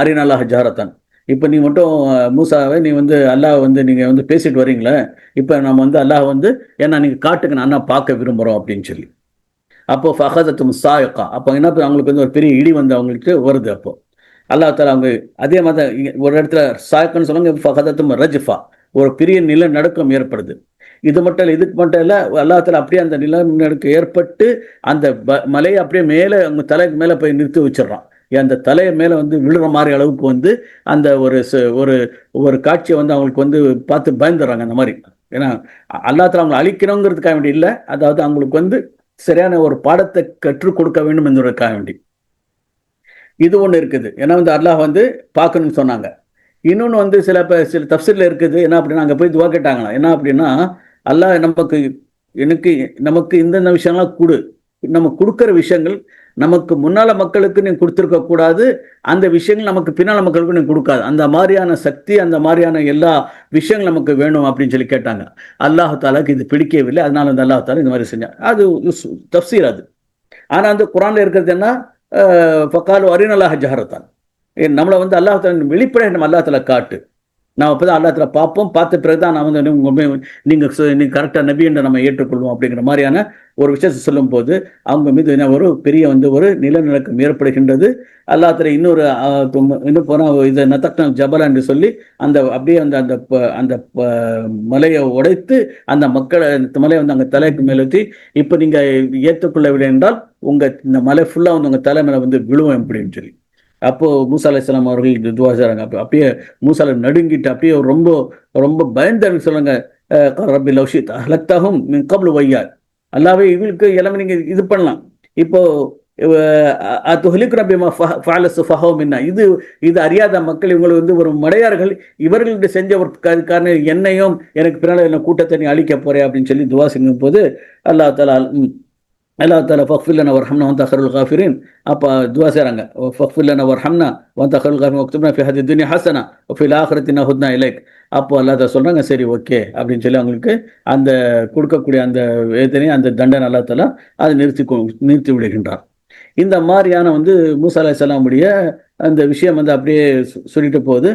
அரினல்லாஹ் ஜஹரத்தான், இப்போ நீ மட்டும் மூசாவை நீ வந்து அல்லாஹ் வந்து நீங்கள் வந்து பேசிட்டு வரீங்களே, இப்போ நம்ம வந்து அல்லாஹ் வந்து ஏன்னா நீங்கள் காட்டுக்கு நான் பார்க்க விரும்புகிறோம் அப்படின்னு சொல்லி. அப்போ ஃபஹதத்தும் சாயக்கா, அப்போ என்ன அவங்களுக்கு வந்து ஒரு பெரிய இடி வந்து அவங்களுக்கு வருது. அப்போ அல்லாஹ் தஆலா அவங்க அதே மாதிரி ஒரு இடத்துல சாயக்கன்னு சொல்லுவாங்க, ஃபஹதத்தும் ரஜ்ஃபா, ஒரு பெரிய நிலநடுக்கம் ஏற்படுது. இது மட்டும் இல்லை, இதுக்கு மட்டும் இல்லை, அல்லாஹ் தஆலா அப்படியே அந்த நிலநடுக்கம் ஏற்பட்டு அந்த மலையை அப்படியே மேலே அவங்க தலைக்கு மேலே போய் நிறுத்தி வச்சிடறான். அந்த தலையை மேலே வந்து விழுற மாதிரி அளவுக்கு வந்து அந்த ஒரு ஒரு காட்சியை வந்து அவங்களுக்கு வந்து பார்த்து பயந்துடுறாங்க அந்த மாதிரி. ஏன்னா அல்லாஹ் தஆலா அவங்களை அழிக்கணுங்கிறதுக்காக வேண்டி இல்லை, அதாவது அவங்களுக்கு வந்து சரியான ஒரு பாடத்தை கற்றுக் கொடுக்க வேண்டும் என்பதற்காக வேண்டி இது ஒன்று இருக்குது. ஏன்னா வந்து அல்லாஹ் வந்து பார்க்கணும்னு சொன்னாங்க. இன்னொன்று வந்து சில தஃப்சீர்ல இருக்குது, என்ன அப்படின்னா அங்கே போய் துவா கேட்டாங்களாம். என்ன அப்படின்னா அல்லாஹ் நமக்கு இந்த விஷயம்லாம் கொடு, நம்ம கொடுக்குற விஷயங்கள் நமக்கு முன்னால மக்களுக்கு நீ கொடுத்துருக்க கூடாது, அந்த விஷயங்கள் நமக்கு பின்னால மக்களுக்கு நீ கொடுக்காது, அந்த மாதிரியான சக்தி அந்த மாதிரியான எல்லா விஷயங்கள் நமக்கு வேணும் அப்படின்னு சொல்லி கேட்டாங்க. அல்லாஹ் தஆலாக்கு இது பிடிக்கவில்லை, அதனால வந்து அல்லாஹ் தஆலா இந்த மாதிரி செஞ்சாங்க. அது தஃப்சீர் அது. ஆனால் அந்த குர்ஆன்ல இருக்கிறது என்ன, ஃபகாலு அரினல்லாஹ ஜஹரத்தான், நம்மளை வந்து அல்லாஹ் தஆலா வெளிப்படையாக நம்ம அல்லாஹ் தஆலா காட்டு, நாம் அப்போ தான் அல்லாஹ் தஆலா பார்ப்போம், பார்த்த பிறகு தான் நான் வந்து நீங்கள் கரெக்டாக நபி என்று நம்ம ஏற்றுக்கொள்வோம் அப்படிங்கிற மாதிரியான ஒரு விஷயத்தை சொல்லும்போது அவங்க மீது என்ன ஒரு பெரிய வந்து ஒரு நிலநடுக்கம் ஏற்படுகின்றது. அல்லாஹ் தஆலா இன்னும் போனால் இதை நதக்னா ஜபலா என்று சொல்லி அந்த அப்படியே அந்த மலையை உடைத்து அந்த மக்களை மலையை வந்து அங்கே தலைக்கு மேலே ஊற்றி, இப்போ நீங்கள் ஏற்றுக்கொள்ளவில்லை என்றால் இந்த மலை ஃபுல்லாக வந்து உங்கள் தலை மேலே வந்து விழுவோம் அப்படின்னு சொல்லி. அப்போ மூசா அலைஹிஸ்ஸலாம் அவர்கள் துவா செய்றாங்க. அப்படியே மூசால நடுங்கிட்டு அப்படியே ரொம்ப ரொம்ப பயந்து சொல்லுங்க, ரப்பி லவ் ஷி'த அஹ்லக்தஹும் மின் கப்லு வய்யா, அல்லாஹ்வே இவங்களுக்கு எல்லாமே நீங்க இது பண்ணலாம், இப்போ அதுஹ்லிகுனா பிமா ஃபஅல சுஃபஹாஉ மின்னா, இது அறியாத மக்கள், இவங்களை வந்து ஒரு மடையார்கள், இவர்களுக்கு செஞ்ச ஒரு காரணம் என்னையும் எனக்கு பின்னால் என்ன கூட்டத்தை நீ அழிக்க போறே அப்படின்னு சொல்லி துவா செய்யும் போது அல்லாஹ் தஆலா ஃபக்ஃபிர் லனா வர்ஹம்னா வஅன்த கைருல் காஃபிரீன், அப்போ துவா செய்கிறாங்க, ஃபக்ஃபிர் லனா வர்ஹம்னா வஅன்த கைருல் காஃபிரீன் வக்துப்னா ஃபீ ஹாதிஹி துன்யா ஹஸனா வஃபில் ஆখিরাতি இன்னா ஹுத்னா இலைக். அப்போ அல்லாஹ் தஆலா சொல்கிறாங்க, சரி ஓகே அப்படின்னு சொல்லி அவங்களுக்கு அந்த கொடுக்கக்கூடிய அந்த வேதனை அந்த தண்டனை அல்லாஹ் தஆலா அதை நிறுத்தி விடுகின்றார். இந்த மாதிரியான வந்து மூசா அலைஹிஸ்ஸலாமுடைய அந்த விஷயம் வந்து அப்படியே சொல்லிட்டு போகுது.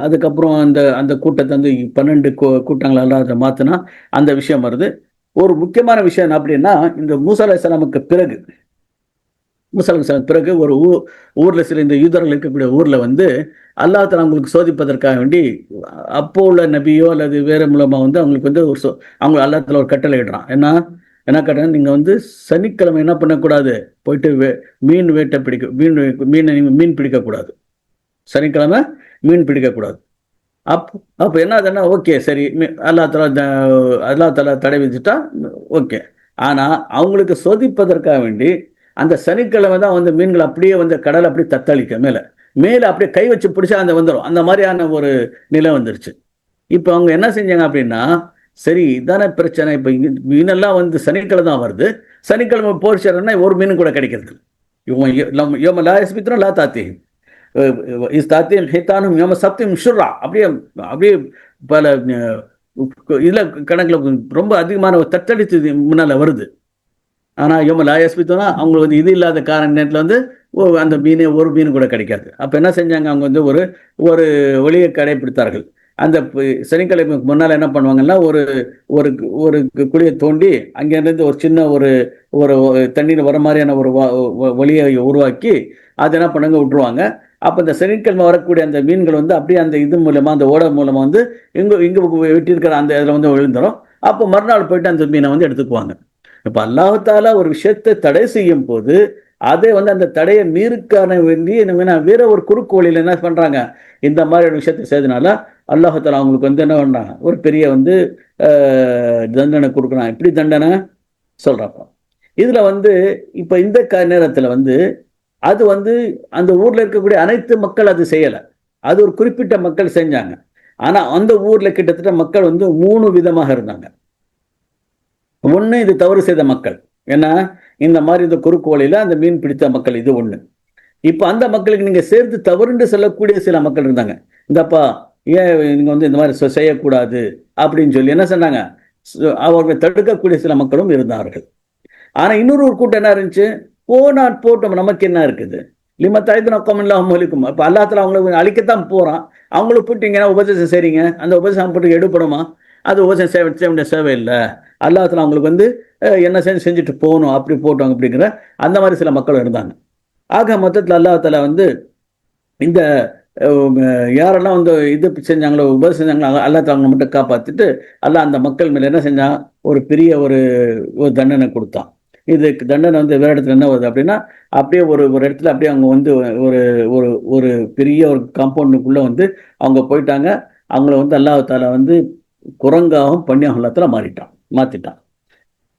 அதுக்கப்புறம் அந்த அந்த கூட்டத்தை வந்து 12 கூட்டங்களெல்லாம் அதை மாற்றினா அந்த விஷயம் வருது. ஒரு முக்கியமான விஷயம் என்ன அப்படின்னா, இந்த மூசா அலைஹிஸ்ஸலாமுக்கு பிறகு மூசா அலைஹிஸ்ஸலாம் பிறகு ஒரு ஊர்ல சில இந்த யூதர்கள் இருக்கக்கூடிய ஊர்ல வந்து அல்லாஹ் தஆலா அவங்களுக்கு சோதிப்பதற்காக வேண்டி அப்போ உள்ள நபியோ அல்லது வேற மூலமா வந்து அவங்களுக்கு வந்து ஒரு அவங்க அல்லாஹ் தஆலா ஒரு கட்டளை இடுறான். என்ன கட்டளை? நீங்க வந்து சனிக்கிழமை என்ன பண்ணக்கூடாது? போயிட்டு மீன் வேட்டை பிடிக்க மீன் பிடிக்கக்கூடாது. சனிக்கிழமை மீன் பிடிக்கக்கூடாது. அப் அப்ப என்ன ஆகுதுன்னா, ஓகே சரி அல்லாஹ் தஆலா தடை விதிச்சுட்டா ஓகே. ஆனா, அவங்களுக்கு சோதிப்பதற்காக வேண்டி, அந்த சனிக்கிழமை தான் வந்து மீன்கள் அப்படியே வந்து கடல் அப்படியே தத்தளிக்கும் மேல. மேல அப்படியே கை வச்சு பிடிச்சா அந்த வந்துரும். அந்த மாரியான ஒரு நிலை வந்துருச்சு. இப்ப அவங்க என்ன செஞ்சாங்க அப்படின்னா, சரி இதானே பிரச்சனை. இப்ப மீனெல்லாம் வந்து சனிக்கிழமை தான் வருது. சனிக்கிழமை போர்ச்சேரன்னா ஒரு மீன் கூட கிடைக்கிறது இல்ல. யௌம லா யஸ்பித்துன லா தாத்தீஹிம். இஸ்தாத்தின் ஹித்தானும் யோம சப்திம் ஷுர்ரா அப்படியே அப்படியே பல இதுல கணக்குல ரொம்ப அதிகமான ஒரு தத்தளித்து முன்னால வருது. ஆனா யோம லாயஸ்பித்தோனா அவங்களுக்கு வந்து இது இல்லாத காரண நேரத்தில் வந்து அந்த ஒரு மீன் கூட கிடைக்காது. அப்ப என்ன செஞ்சாங்க? அவங்க வந்து ஒரு ஒரு வழியை கடைபிடித்தார்கள். அந்த சனிக்கிழமைக்கு முன்னால் என்ன பண்ணுவாங்கன்னா, ஒரு ஒரு ஒரு குழியை தோண்டி அங்கேருந்து ஒரு சின்ன ஒரு ஒரு தண்ணீர் வர மாதிரியான ஒரு வழியை உருவாக்கி அதை என்ன பண்ணுங்க விட்டுருவாங்க. அப்போ இந்த சனிக்கிழமை வரக்கூடிய அந்த மீன்கள் வந்து அப்படியே அந்த இது மூலமா அந்த ஓடை மூலமா வந்து இங்க வெட்டியிருக்கிற அந்த இதில் வந்து விழுந்துடும். அப்போ மறுநாள் போயிட்டு அந்த மீனை வந்து எடுத்துக்குவாங்க. இப்ப அல்லாஹ் தஆலா ஒரு விஷயத்தை தடை செய்யும் போது அதே வந்து அந்த தடையை மீறுக்கான வேண்டி வேற ஒரு குறுக்கு வழியில என்ன பண்றாங்க? இந்த மாதிரி ஒரு விஷயத்தை செய்தனால அல்லாஹ் தஆலா அவங்களுக்கு வந்து என்ன பண்றாங்க? ஒரு பெரிய வந்து தண்டனை கொடுக்குறான். எப்படி தண்டனை சொல்றப்ப இதுல வந்து இப்ப இந்த நேரத்துல வந்து அது வந்து அந்த ஊர்ல இருக்கக்கூடிய அனைத்து மக்கள் அது செய்யல. அது ஒரு குறிப்பிட்ட மக்கள் செஞ்சாங்க. ஆனா அந்த ஊர்ல கிட்டத்தட்ட மக்கள் வந்து 3 விதமாக இருந்தாங்க. ஒண்ணு இது தவறு செய்த மக்கள். ஏன்னா, இந்த மாரி இந்த குறுக்கு வழியில அந்த மீன் பிடித்த மக்கள் இது ஒண்ணு. இப்ப அந்த மக்களுக்கு நீங்க சேர்த்து தவறுன்னு சொல்லக்கூடிய சில மக்கள் இருந்தாங்க. இந்தப்பா ஏன் நீங்க வந்து இந்த மாரி செய்யக்கூடாது அப்படின்னு சொல்லி என்ன சொன்னாங்க? அவர்களை தடுக்கக்கூடிய சில மக்களும் இருந்தார்கள். ஆனா இன்னொரு ஒரு கூட்டம் என்ன இருந்துச்சு? போனா போட்டும் நமக்கு என்ன இருக்குது? லிம தஅய்துனா கௌமன் முஹ்லிக்கும். அப்ப அல்லாஹ் தஆலா அவங்கள அழிக்கத்தான் போறான். அவங்கள போட்டு இங்க உபதேசம் செய்றீங்க. அந்த உபதேசம் போட்டு எடுபடுமா? அது உபதேசம் செய்ய வேண்டிய தேவை இல்ல. அல்லாஹ் தஆலா அவங்களுக்கு வந்து என்ன செஞ்சுட்டு போகணும். அப்படி போட்டோம் அப்படிங்கிற அந்த மாதிரி சில மக்கள் இருந்தாங்க. ஆக மொத்தத்துல அல்லாஹ் தஆலா வந்து இந்த யாரெல்லாம் வந்து இது செஞ்சாங்களோ, உபதேசம் செஞ்சாங்களோ அல்லாஹ் தஆலா அவங்கள மட்டும் காப்பாத்திட்டு, அல்லாஹ் அந்த மக்கள் மேல என்ன செஞ்சான்? ஒரு பெரிய ஒரு தண்டனை குடுத்தான். இதுக்கு தண்டனை வந்து வேற இடத்துல என்ன வருது அப்படின்னா, அப்படியே ஒரு ஒரு இடத்துல அப்படியே அவங்க வந்து ஒரு ஒரு ஒரு பெரிய ஒரு காம்பவுண்டுக்குள்ள வந்து அவங்க போயிட்டாங்க. அவங்கள வந்து அல்லாஹ் தஆலா வந்து குரங்காவும் பன்னியாகவும் அல்லாஹ் தஆலா மாத்திட்டான்.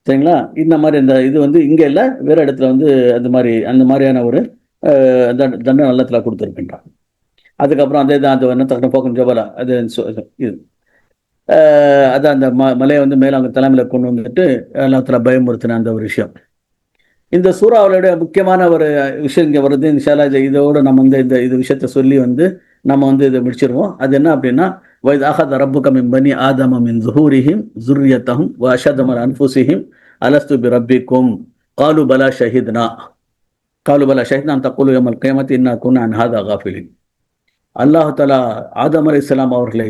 சரிங்களா? இந்த மாரி இந்த இது வந்து இங்க இல்ல, வேற இடத்துல வந்து அந்த மாரியான ஒரு தண்டனை அல்லாஹ் தஆலா குடுத்திருக்கின்றான். அதுக்கப்புறம் அதே தான் அது என்ன தக்ன ஃபோக்கும் ஜபலா அது இது அதான் அந்த மலைய வந்து மேல அவங்க தலைமையில கொண்டு வந்துட்டு அல்லாஹ் தஆலா பயமுறுத்தின அந்த ஒரு விஷயம். இந்த சூறாவுடைய முக்கியமான ஒரு விஷயம் இங்க வருது. இன்ஷா அல்லாஹ் இதோட நம்ம வந்து இந்த விஷயத்த சொல்லி வந்து நம்ம வந்து இத முடிச்சிருவோம். அது என்ன அப்படின்னா, "வஇத் அகத ரப்புக மின் பனி ஆதம மின் ஸுஹூரிஹிம் ذُرِّيَّتَهُمْ وَأَشْهَدَهُمْ عَلَى أَنفُسِهِمْ أَلَسْتُ بِرَبِّكُمْ قَالُوا بَلَى شَهِدْنَا أَن تَقُولُوا يَوْمَ الْقِيَامَةِ إِنَّا كُنَّا عَنْ هَذَا غَافِلِينَ." அல்லாஹ் தஆலா ஆதம் அலைஹிஸ்ஸலாம் அவர்களை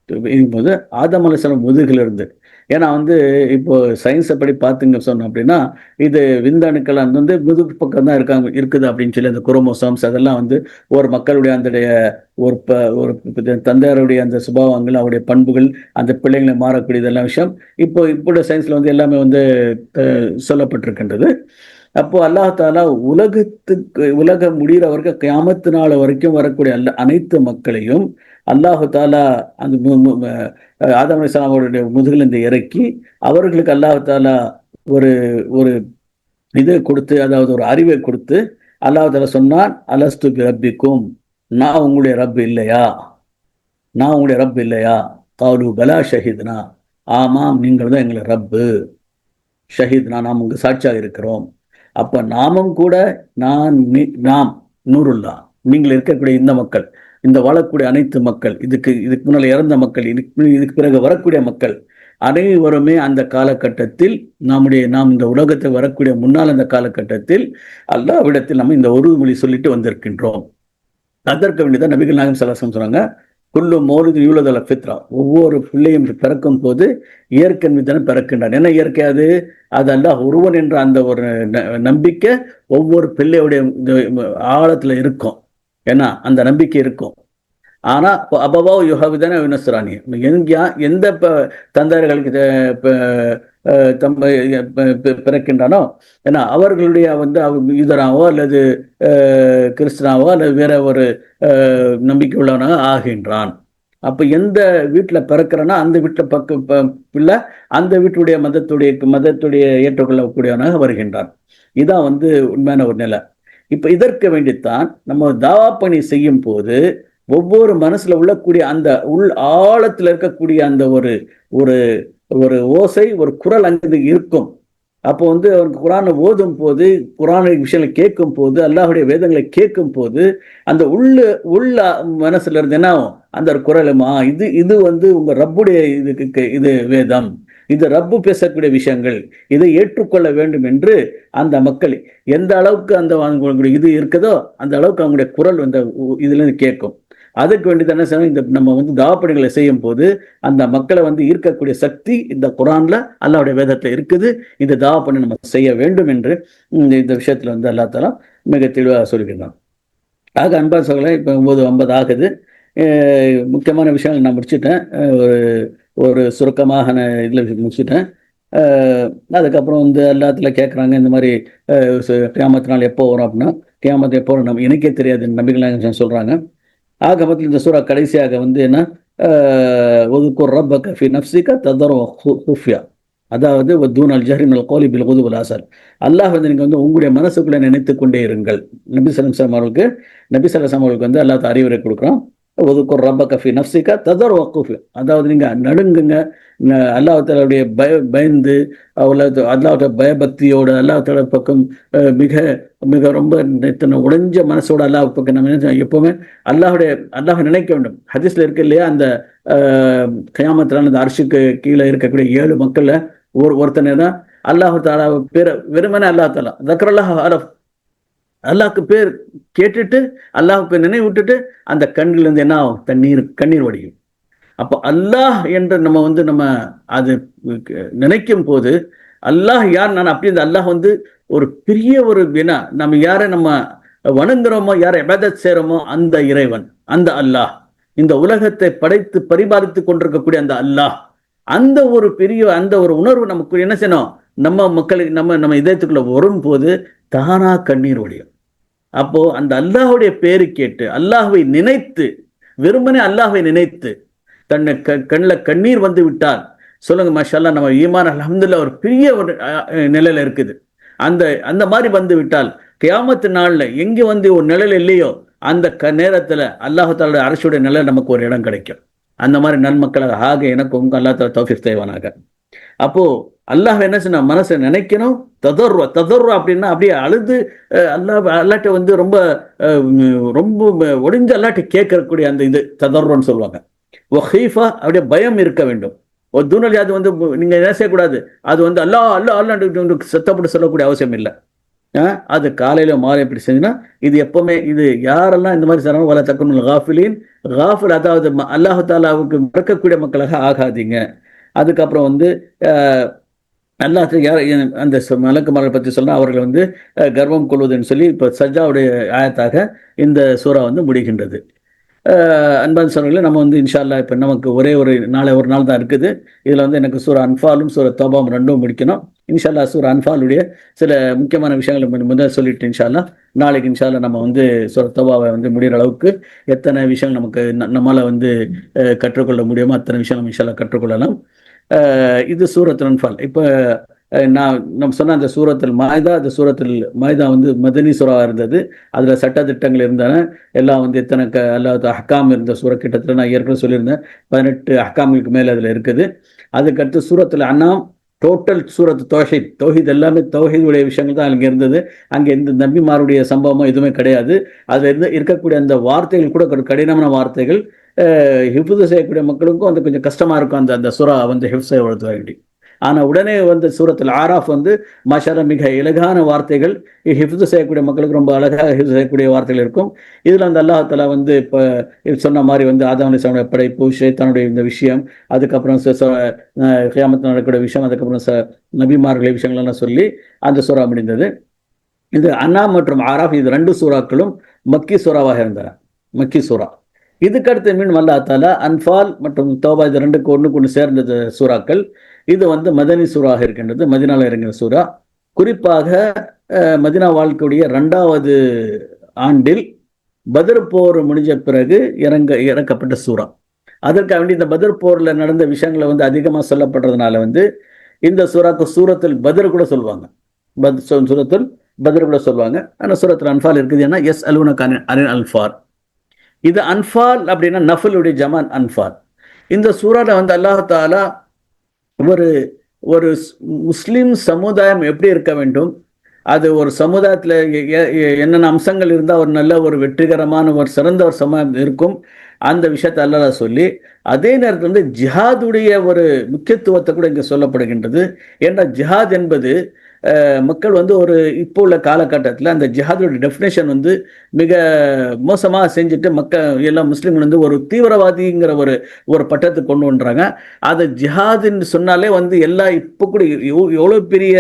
இருக்கும்போது ஆதம் அலைஹிஸ்ஸலாம் முதுகிலிருந்து ஏன்னா வந்து இப்போ சயின்ஸை படி பார்த்தீங்க சொன்னோம் அப்படின்னா இது விந்தணுக்கள் அது வந்து முதுகு பக்கம் தான் இருக்குது அப்படின்னு சொல்லி அந்த குரோமோசோம்ஸ் அதெல்லாம் வந்து ஒரு மக்களுடைய அந்த ஒரு ஒரு தந்தையாருடைய அந்த சுபாவங்கள் அவருடைய பண்புகள் அந்த பிள்ளைங்களை மாறக்கூடிய இதெல்லாம் விஷயம் இப்போ சயின்ஸ்ல வந்து எல்லாமே வந்து சொல்லப்பட்டிருக்கின்றது. அப்போ அல்லாஹ் தாலா உலகம் முடிகிற வரைக்கும் கியாமத்து நாள் வரைக்கும் வரக்கூடிய அனைத்து மக்களையும் அல்லாஹு தாலா அந்த ஆதம் அலைஹிஸ்ஸலாம் அவருடைய முதுகிலிருந்து இறக்கி அவர்களுக்கு அல்லாஹு தாலா ஒரு ஒரு இதை கொடுத்து அதாவது ஒரு அறிவை கொடுத்து அல்லாஹ் தாலா சொன்னான், அலஸ்து பி ரப்பிக்கும், நான் உங்களுடைய ரப் இல்லையா? நான் உங்களுடைய ரப் இல்லையா? காலு பலா ஷஹீத்னா, ஆமாம் நீங்கள் தான் எங்களை ரப்பு. ஷஹீத்னா, நாம் உங்க சாட்சியாக இருக்கிறோம். அப்ப நாமும் கூட நாம் நூறுல்லா, நீங்கள் இருக்கக்கூடிய இந்த மக்கள், இந்த வாழக்கூடிய அனைத்து மக்கள், இதுக்கு முன்னால இறந்த மக்கள், இதுக்கு பிறகு வரக்கூடிய மக்கள் அனைவருமே அந்த காலகட்டத்தில் நாம் இந்த உலகத்தை வரக்கூடிய முன்னால் அந்த காலகட்டத்தில் அல்லாஹ்விடத்தில் நம்ம இந்த உறுதிமொழி சொல்லிட்டு வந்திருக்கின்றோம். அதற்கு வேண்டிதான் நபிகள் நாயகம் ஸல்லல்லாஹு அலைஹி வஸல்லம் சொன்னாங்க, குல்லு மௌலிதின் யூலது அலா ஃபித்ரா, ஒவ்வொரு பிள்ளையும் பிறக்கும் போது இயற்கை மீதான பிறக்கின்றான். என்ன இயற்கை அது? அது அல்லாஹ் ஒருவன் என்ற அந்த ஒரு நம்பிக்கை ஒவ்வொரு பிள்ளையுடைய ஆழத்துல இருக்கும். ஏன்னா அந்த நம்பிக்கை இருக்கும். ஆனா அபவா யுஹவிதான யுனஸ்ரானி, எந்த தந்தையர்களுக்கு பிறக்கின்றனோ, ஏன்னா அவர்களுடைய வந்து யூதராவோ அல்லது கிறிஸ்தனாவோ அல்லது வேற ஒரு நம்பிக்கை உள்ளவனாக ஆகின்றான். அப்ப எந்த வீட்டுல பிறக்கிறனா அந்த வீட்டுல பிள்ளை அந்த வீட்டுடைய மதத்துடைய ஏற்றுக்கொள்ளக்கூடியவனாக வருகின்றான். இதான் வந்து உண்மையான ஒரு நிலை. இப்ப இதற்கு வேண்டித்தான் நம்ம தாவா பணி செய்யும் போது ஒவ்வொரு மனசுல உள்ளக்கூடிய அந்த ஆழத்துல இருக்கக்கூடிய அந்த ஒரு ஒரு ஒரு ஓசை, ஒரு குரல் அங்கு இருக்கும். அப்போ வந்து அவருக்கு குரானை ஓதும் போது, குரானை விஷயங்களை கேட்கும் போது, அல்லாஹுடைய வேதங்களை கேட்கும் போது அந்த உள்ள மனசுல இருந்து என்ன ஆகும்? அந்த ஒரு குரலுமா இது இது வந்து உங்க ரப்புடைய இது வேதம், இது ரப்பு பேசக்கூடிய விஷயங்கள், இதை ஏற்றுக்கொள்ள வேண்டும் என்று அந்த மக்கள் எந்த அளவுக்கு அந்த இது இருக்குதோ அந்த அளவுக்கு அவங்களுடைய குரல் அந்த இதுல இருந்து கேட்கும். அதுக்கு வேண்டியதான இந்த நம்ம வந்து தாவப்பணிகளை செய்யும் போது அந்த மக்களை வந்து ஈர்க்கக்கூடிய சக்தி இந்த குரான்ல அல்லாஹ்வுடைய வேதத்துல இருக்குது. இந்த தாவப்பணி நம்ம செய்ய வேண்டும் என்று இந்த விஷயத்துல வந்து அல்லாஹ் தஆலா மிக தெளிவாக சொல்லியிருக்கான். ஆக அன்பா சகோதரர்களே, இப்போ 9:50 ஆகுது. முக்கியமான விஷயங்கள் நான் முடிச்சுட்டேன். ஒரு சுருக்கமாக நான் இதில் முடிச்சுட்டேன். அதுக்கப்புறம் வந்து எல்லாத்துல கேட்குறாங்க, இந்த மாதிரி கியாமத்து நாள் எப்போ வரும் அப்படின்னா, கியாமத்து எப்போ வரும் நம்ம எனக்கே தெரியாது நபிகள் சொல்றாங்க. ஆக மொத்தத்தில் இந்த சூரா கடைசியாக வந்து என்ன, ஒதுக்குர் ரப்பக ஃபி நஃப்ஸிக ததர்ருஅ குஃப்யா, அதாவது தூனல் ஜஹ்ரி மினல் கௌலி பில் குதுவி வல் ஆசால். அல்லாஹ் வந்து நீங்க வந்து உங்களுடைய மனசுக்குள்ளே நினைத்து கொண்டே இருங்கள். நபி ஸல்லல்லாஹு அலைஹி வஸல்லம் அவர்களுக்கு வந்து அல்லாஹ் அறிவுரை கொடுக்குறான். ஒதுக்குர் ரப்பக ஃபி நஃப்ஸிக ததர்ருஅ குஃப்யா, அதாவது நீங்க நடுங்குங்க, அல்லாஹ் தஆலாவுடைய பயந்து அல்லாஹ்வுடைய பயபக்தியோட அல்லாஹ் தஆலா பக்கம் மிக மிக ரொம்ப உடைஞ்ச மனசோட அல்லாஹ் பக்கம் நம்ம எப்பவுமே அல்லாஹ் நினைக்க வேண்டும். ஹதீஸ்ல இருக்கு இல்லையா, அந்த கியாமத்திலான அந்த அர்ஷுக்கு கீழே இருக்கக்கூடிய 7 மக்கள்ல ஒருத்தனை தான் அல்லாஹ் தஆலா பேர வெறுமனே அல்லாஹ் தஆலா தக்ரல்லாஹ் அரஃப், அல்லாஹ்க்கு பேர் கேட்டுட்டு அல்லாஹ்வுக்கு நினைவு விட்டுட்டு அந்த கண்ணில் இருந்து என்ன ஆகும்? கண்ணீர் வடியும். அப்போ அல்லாஹ் என்று நம்ம அது நினைக்கும் போது அல்லாஹ் யார், நான் அப்படி இந்த அல்லாஹ் வந்து ஒரு பெரிய ஒரு வினா, நம்ம யாரை நம்ம வணங்குறோமோ, யாரை இபாதத் செய்றோமோ அந்த இறைவன், அந்த அல்லாஹ், இந்த உலகத்தை படைத்து பரிபாலித்துக் கொண்டிருக்கக்கூடிய அந்த அல்லாஹ், அந்த ஒரு பெரிய அந்த ஒரு உணர்வு நமக்கு என்ன செய்யணும்? நம்ம மக்களுக்கு நம்ம இதயத்துக்குள்ள வரும் போது தானா கண்ணீர் வடியும். அப்போ அந்த அல்லாஹுடைய பேரு கேட்டு அல்லாஹ்வை நினைத்து, வெறுமனே அல்லாஹ்வை நினைத்து தன்னை கண்ணில் கண்ணீர் வந்து விட்டால் சொல்லுங்க மாஷாஅல்லாஹ், நம்ம ஈமான் அல்ஹம்துலில்லாஹ் ஒரு பெரிய ஒரு நிலையில இருக்குது. அந்த மாதிரி வந்து விட்டால் கியாமத்து நாள்ல எங்க வந்து ஒரு நிழல் இல்லையோ அந்த நேரத்துல அல்லாஹ் தஆலா அரசுடைய நிழல் நமக்கு ஒரு இடம் கிடைக்கும். அந்த மாதிரி நன்மக்களாக ஆக எனக்கு உங்க அல்லாஹ் தஆலா தௌஃபீக் செய்வானாக. அப்போ அல்லாஹ் என்ன சொன்ன, மனசை நினைக்கணும். ததர்ரு அப்படின்னா அப்படியே அழுது அல்லாஹ்ட்ட வந்து ரொம்ப ரொம்ப ஒடிஞ்சு அல்லாஹ்ட்ட கேட்கக்கூடிய அந்த இது ததர்ருன்னு சொல்லுவாங்க. வஹீஃபா, அப்படியே பயம் இருக்க வேண்டும். ஒரு தூணல், அது வந்து நீங்க என்ன செய்யக்கூடாது, அது வந்து அல்லாஹ் அல்லாஹ் அல்லாஹ் சத்தப்பட்டு சொல்லக்கூடிய அவசியம் இல்லை. அது காலையில மாலை எப்படி செஞ்சுன்னா, இது எப்பவுமே இது யாரெல்லாம் இந்த மாதிரி சொல்றாங்க, வலா தகுனுல் காஃபிலீன், காஃபில் அதாவது அல்லாஹ் தஆலாவுக்கு மறக்கக்கூடிய மக்களாக ஆகாதீங்க. அதுக்கப்புறம் வந்து அல்லாஹ் யார் அந்த மலக்குமார்கள் பற்றி சொன்னா அவர்கள் வந்து கர்வம் கொள்வதுன்னு சொல்லி இப்போ சஜ்ஜாவுடைய ஆயத்தாக இந்த சூரா வந்து முடிகின்றது. அன்பான சகோதரர்களே, நம்ம வந்து இன்ஷா அல்லாஹ் இப்போ நமக்கு ஒரு நாள் தான் இருக்குது. இதில் வந்து எனக்கு சூரா அன்ஃபாலும் சூரா தௌபாவும் 2ம் முடிக்கணும். இன்ஷா அல்லாஹ் சூரா அன்ஃபாலுடைய சில முக்கியமான விஷயங்களை முதல் சொல்லிட்டு இன்ஷா அல்லாஹ் நாளைக்கு இன்ஷா அல்லாஹ் நம்ம வந்து சூரா தௌபாவை வந்து முடிகிற அளவுக்கு எத்தனை விஷயங்கள் நமக்கு நம்மளால் வந்து கற்றுக்கொள்ள முடியுமோ அத்தனை விஷயம் நம்ம இன்ஷா அல்லாஹ் கற்றுக்கொள்ளலாம். இது சூரத்துல் அன்ஃபால். இப்போ நம்ம சொன்ன அந்த சூரத்துல் மாயிதா, அந்த சூரத்துல் மாயிதா வந்து மதனி சூறாவாக இருந்தது. அதில் சட்டத்திட்டங்கள் இருந்தன, எல்லாம் வந்து எத்தனை அல்லாஹ் அஹ்காம் இருந்த சூரா, கிட்டத்தட்ட நான் ஏற்கனவே சொல்லியிருந்தேன் 18 அஹ்காமுக்கு மேலே அதில் இருக்குது. அதுக்கடுத்து சூரத்துல் அன்ஆம், டோட்டல் சூரத்து தௌஹீத் எல்லாமே தௌஹீதுடைய விஷயங்கள் தான் அங்கே இருந்தது. அங்கே எந்த நபிமாருடைய சம்பவமோ எதுவுமே கிடையாது. அதில் இருக்கக்கூடிய அந்த வார்த்தைகள் கூட கடினமான வார்த்தைகள், ஹிஃப்து செய்யக்கூடிய மக்களுக்கும் வந்து கொஞ்சம் கஷ்டமாக இருக்கும் அந்த சூரா வந்து ஹிஃப்ஸை வளர்த்து வேண்டி. ஆனால் உடனே வந்து சூரத்தில் ஆராஃப் வந்து மாஷால்லா மிக இலகான வார்த்தைகள், ஹிஃப்து செய்யக்கூடிய மக்களுக்கு ரொம்ப அழகாக ஹிஃப்து செய்யக்கூடிய வார்த்தைகள் இருக்கும். இதில் வந்து அல்லாஹ் தஆலா வந்து இப்போ சொன்ன மாதிரி வந்து ஆதம் அலைஹிஸ்ஸலாமுடைய படைப்பு, ஷைத்தானுடைய இந்த விஷயம், அதுக்கப்புறம் கியாமத்தில் நடக்கக்கூடிய விஷயம், அதுக்கப்புறம் நபிமார்களுடைய விஷயங்கள்லாம் சொல்லி அந்த சூறா முடிந்தது. இது அன்னாம் மற்றும் ஆராஃப் இது 2 சூறாக்களும் மக்கி சூறாவாக இருந்தன. மக்கி சூறா. இதுக்கடுத்து மீண்டும் அல்லாஹ் தஆலா அன்ஃபால் மற்றும் தௌபா இது 2க்கு ஒண்ணுக்கு சேர்ந்த சூறாக்கள். இது வந்து மதனி சூறாக இருக்கின்றது. மதீனால இறங்கின சூறா. குறிப்பாக மதீனா வாழ்க்கையுடைய 2வது ஆண்டில் பத்ர் போர் முடிஞ்ச பிறகு இறக்கப்பட்ட சூறா. அதற்காக வேண்டி இந்த பத்ர் போர்ல நடந்த விஷயங்களை வந்து அதிகமாக சொல்லப்படுறதுனால வந்து இந்த சூறாக்கு சூரத்துல் பத்ர் கூட சொல்லுவாங்க. சூரத்துல் பத்ர் கூட சொல்லுவாங்க. ஆனால் சூரத்துல் அன்ஃபால் இருக்குது. ஏன்னா எஸ் அலுனக அனில் அன்ஃபால். இது அன்ஃபால் அப்படின்னா நஃபலுடைய ஜமான் அன்ஃபால். இந்த சூறால வந்து அல்லாஹ் தஆலா ஒரு ஒரு முஸ்லிம் சமுதாயம் எப்படி இருக்க வேண்டும், அது ஒரு சமுதாயத்தில் என்னென்ன அம்சங்கள் இருந்தால் ஒரு நல்ல ஒரு வெற்றிகரமான ஒரு சிறந்த ஒரு சமுதாயம் இருக்கும், அந்த விஷயத்தை அல்லாஹ் சொல்லி அதே நேரத்தில் வந்து ஜிஹாதுடைய ஒரு முக்கியத்துவத்தை கூட இங்கே சொல்லப்படுகின்றது. ஏன்னா ஜிஹாத் என்பது மக்கள் வந்து ஒரு இப்போ உள்ள காலகட்டத்தில் அந்த ஜிஹாதோட டெஃபினேஷன் வந்து மிக மோசமாக செஞ்சுட்டு எல்லா முஸ்லீம்கள் வந்து ஒரு தீவிரவாதிங்கிற ஒரு பட்டத்துக்கு கொண்டு வந்துறாங்க. அது ஜிஹாதுன்னு சொன்னாலே வந்து எல்லா இப்போ கூட எவ்வளோ பெரிய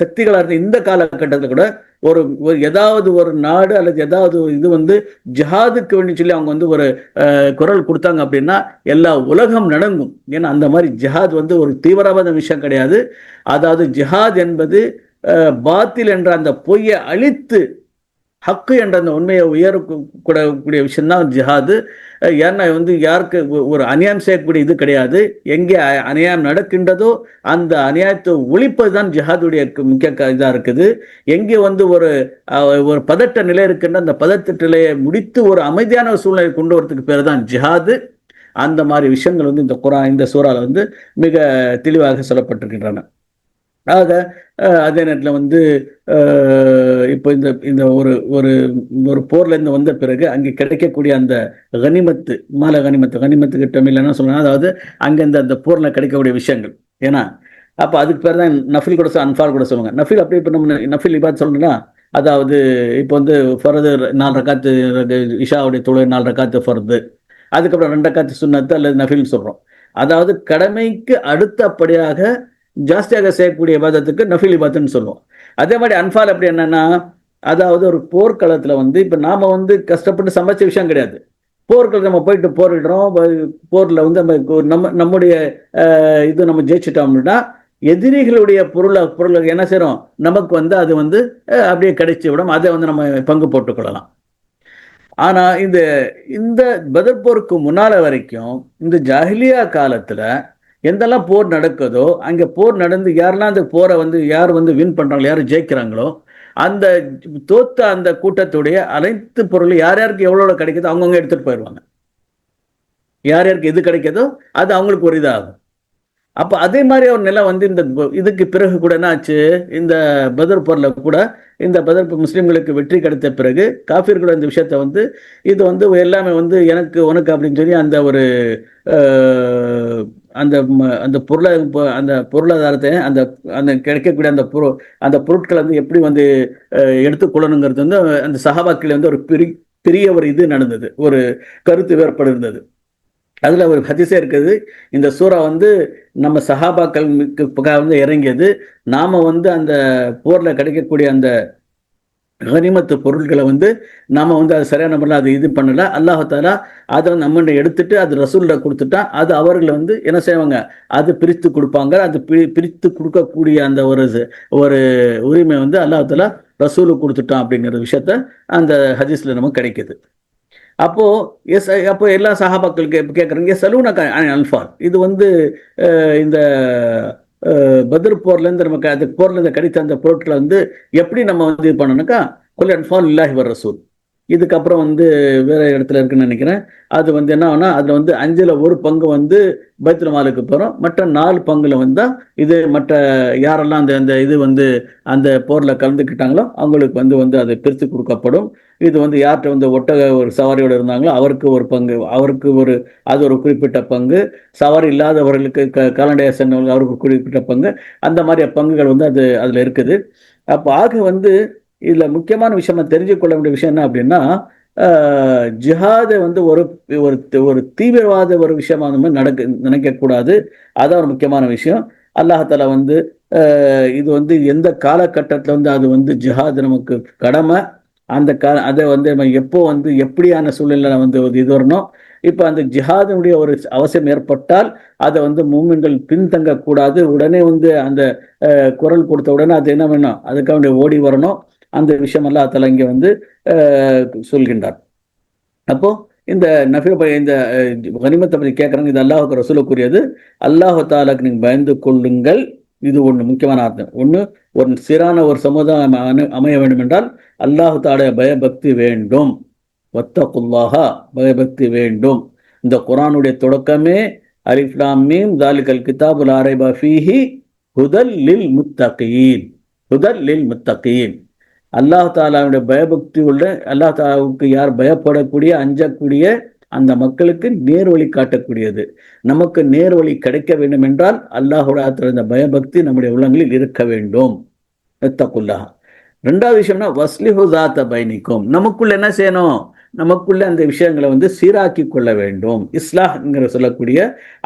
சக்திகளாக இருந்த இந்த காலகட்டத்தில் கூட ஒரு ஏதாவது ஒரு நாடு அல்லது ஏதாவது இது வந்து ஜிஹாதுக்கு வேண்டி சொல்லி அவங்க வந்து ஒரு குரல் கொடுத்தாங்க அப்படின்னா எல்லா உலகம் நடங்கும். ஏன்னா அந்த மாதிரி ஜிஹாத் வந்து ஒரு தீவிரவாத விஷயம் கிடையாது. அதாவது ஜிஹாத் என்பது பாத்தில் என்ற அந்த பொய்யை அழித்து ஹக்கு என்ற அந்த உண்மையை உயரக்கூடிய விஷயம்தான் ஜிஹாது. ஏன்னா வந்து யாருக்கு ஒரு அநியாயம் செய்யக்கூடிய இது கிடையாது. எங்கே அநியாயம் நடக்கின்றதோ அந்த அநியாயத்தை ஒழிப்பது தான் ஜிஹாதுடைய முக்கிய இதாக இருக்குது. எங்கே வந்து ஒரு பதட்ட நிலை இருக்கின்ற அந்த பதட்ட நிலையை முடித்து ஒரு அமைதியான சூழ்நிலை கொண்டு வரதுக்கு பேர் தான் ஜிஹாது. அந்த மாதிரி விஷயங்கள் வந்து இந்த சூறால வந்து மிக தெளிவாக சொல்லப்பட்டிருக்கின்றன. ஆக அதே நேரத்தில் வந்து இப்போ இந்த ஒரு போர்லேருந்து வந்த பிறகு அங்கே கிடைக்கக்கூடிய அந்த கனிமத்து கனிமத்துக்கு தமிழ் என்ன சொல்லணும், அதாவது அங்கே அந்த போரில் கிடைக்கக்கூடிய விஷயங்கள். ஏன்னா அப்போ அதுக்கு பேர் தான் நஃபில் கூட அன்ஃபால் கூட சொல்லுவாங்க. நஃபில் அப்படி இப்போ நம்ம நஃபில் இபாத் சொல்லணும்னா, அதாவது இப்போ வந்து ஃபர்து 4 ரக்காத்து இஷாவுடைய தொழுகை 4 ரக்காத்து ஃபர்து, அதுக்கப்புறம் 2 ரக்காத்து சுன்னத்து அல்லது நஃபில் சொல்கிறோம். அதாவது கடமைக்கு அடுத்தபடியாக ஜாஸ்தியாக செய்யக்கூடிய இபாதத்துக்கு நஃபில் இபாத்துன்னு சொல்லுவோம். அதே மாதிரி அன்ஃபால் அப்படி என்னன்னா, அதாவது ஒரு போர்க்களத்தில் வந்து இப்போ நாம் வந்து கஷ்டப்பட்டு சமைச்ச விஷயம் கிடையாது. போர்க்களத்தில் நம்ம போயிட்டு போரிடுறோம். போரில் வந்து நம்முடைய இது நம்ம ஜெயிச்சிட்டோம் அப்படின்னா எதிரிகளுடைய பொருளை என்ன செய்கிறோம், நமக்கு வந்து அது வந்து அப்படியே கிடைச்சி விடும். அதை வந்து நம்ம பங்கு போட்டுக்கொள்ளலாம். ஆனால் இந்த பத்ர் போருக்கு முன்னால் வரைக்கும் இந்த ஜாஹிலியா காலத்தில் எந்தெல்லாம் போர் நடக்குதோ அங்கே போர் நடந்து யாரெல்லாம் அந்த போரை வந்து யார் வந்து வின் பண்ணுறாங்களோ, யார் ஜெயிக்கிறாங்களோ, அந்த தோத்த அந்த கூட்டத்துடைய அனைத்து பொருளும் யார் யாருக்கு எவ்வளோ கிடைக்குதோ அவங்கவுங்க எடுத்துகிட்டு போயிடுவாங்க. யார் யாருக்கு எது கிடைக்குதோ அது அவங்களுக்கு ஒரு இதாகும். அப்போ அதே மாதிரி ஒரு நிலை வந்து இதுக்கு பிறகு கூட என்ன ஆச்சு, இந்த பத்ர் போரில் கூட இந்த பத்ர் முஸ்லீம்களுக்கு வெற்றி கிடைத்த பிறகு காஃபிர்களோட இந்த விஷயத்த வந்து இது வந்து எல்லாமே வந்து எனக்கு உனக்கு அப்படின்னு சொல்லி அந்த ஒரு அந்த பொருளாதாரத்தை அந்த கிடைக்கக்கூடிய அந்த பொருட்களை வந்து எப்படி வந்து எடுத்துக்கொள்ளணுங்கிறது வந்து அந்த சஹாபாக்கள் வந்து ஒரு பெரிய ஒரு இது நடந்தது, ஒரு கருத்து வேறுபாடு இருந்தது. அதில் ஒரு ஹதீஸே இருக்குது. இந்த சூறா வந்து நம்ம சஹாபாக்களுக்கு வந்து இறங்கியது. நாம் வந்து அந்த போரில் கிடைக்கக்கூடிய அந்த கனிமத்து பொருட்களை வந்து நாம் வந்து அது சரியான முறையில் அது இது பண்ணலை. அல்லாஹ் தஆலா அதை வந்து நம்மகிட்ட எடுத்துட்டு அது ரசூல்ல கொடுத்துட்டா அது அவர்களை வந்து என்ன செய்வாங்க, அது பிரித்து கொடுப்பாங்க. அது பிரித்து கொடுக்கக்கூடிய அந்த ஒரு உரிமை வந்து அல்லாஹ் தஆலா ரசூலுக்கு கொடுத்துட்டான் அப்படிங்கிற விஷயத்த அந்த ஹதீஸில் நமக்கு கிடைக்கிது. அப்போ எல்லா சஹாபாக்களுக்கு கேட்குறாங்க சலூனக அனில் அன்ஃபால். இது வந்து இந்த பத்ர் போர்லேருந்து நமக்கு அந்த போர்லேருந்து கிடைத்த அந்த பொருட்களை வந்து எப்படி நம்ம வந்து இது பண்ணணுக்கா, குல் அன்ஃபால் இல்லாஹி வர் ரசூல், இதுக்கப்புறம் வந்து வேற இடத்துல இருக்குன்னு நினைக்கிறேன். அது வந்து என்ன ஆகும்னா, அதில் வந்து 5ல் 1 பங்கு வந்து பைத்துல் மாலுக்கு போகிறோம். மற்ற 4 பங்குல வந்து இது மற்ற யாரெல்லாம் அந்த அந்த இது வந்து அந்த போரில் கலந்துக்கிட்டாங்களோ அவங்களுக்கு வந்து வந்து அது பிரித்து கொடுக்கப்படும். இது வந்து யார்கிட்ட வந்து ஒட்டக ஒரு சவாரியோடு இருந்தாங்களோ அவருக்கு ஒரு பங்கு, அவருக்கு ஒரு அது ஒரு குறிப்பிட்ட பங்கு, சவாரி இல்லாதவர்களுக்கு கால்நடையாக சென்றவர்கள் அவருக்கு குறிப்பிட்ட பங்கு, அந்த மாதிரி பங்குகள் வந்து அது அதில் இருக்குது. அப்போ ஆக வந்து இதில் முக்கியமான விஷயம் நம்ம தெரிஞ்சு கொள்ள வேண்டிய விஷயம் என்ன அப்படின்னா, ஜிஹாதை வந்து ஒரு ஒரு ஒரு தீவிரவாத ஒரு விஷயமா அந்த மாதிரி நினைக்கக்கூடாது. அதான் ஒரு முக்கியமான விஷயம். அல்லாஹ் வந்து இது வந்து எந்த காலகட்டத்தில் வந்து அது வந்து ஜிஹாத் நமக்கு கடமை. அந்த அதை வந்து நம்ம எப்போ வந்து எப்படியான சூழ்நிலை வந்து இது வரணும். இப்போ அந்த ஜிஹாதினுடைய ஒரு அவசியம் ஏற்பட்டால் அதை வந்து மூமின்கள் பின்தங்கக்கூடாது. உடனே வந்து அந்த குரல் கொடுத்த உடனே அது என்ன வேணும், அதுக்காக ஓடி வரணும். அந்த விஷயம் அல்லாஹ் தஆலா இங்கே வந்து சொல்கின்றார். அப்போ இந்த இந்த கனிமத்தை பற்றி கேட்குறாங்க. இது அல்லாஹுக்கு ரசூலுக்குரியது. அல்லாஹ் தஆலாக்கு நீங்கள் பயந்து கொள்ளுங்கள். இது ஒன்று முக்கியமான அர்த்தம். ஒன்று, ஒரு சீரான ஒரு சமுதாயம் அமைய வேண்டும் என்றால் அல்லாஹ் தஆலா பயபக்தி வேண்டும். வத்தகுல்லாஹா, பயபக்தி வேண்டும். இந்த குர்ஆனுடைய தொடக்கமே அலிஃப் லாம் மீம் ஸாலிகல் கிதாபு லா ரைப ஃபீஹி ஹுதல் லில் முத்தகீன். ஹுதல் லில் முத்தகீன். அல்லாஹ் தாலாவுடைய பயபக்தி உள்ள, அல்லாஹ் தாலாவுக்கு யார் பயப்படக்கூடிய அஞ்சக்கூடிய அந்த மக்களுக்கு நேர்வழி காட்டக்கூடியது. நமக்கு நேர்வழி கிடைக்க வேண்டும் என்றால் அல்லாஹோட இந்த பயபக்தி நம்முடைய உள்ளங்களில் இருக்க வேண்டும். இத்தகுல்லாஹ். ரெண்டாவது விஷயம்னா வஸ்லிஹு ஸாத்த பைனிக்கும், நமக்குள்ள என்ன செய்யணும், நமக்குள்ள அந்த விஷயங்களை வந்து சீராக்கி கொள்ள வேண்டும். இஸ்லாஹ்ங்கிற சொல்லக்கூடிய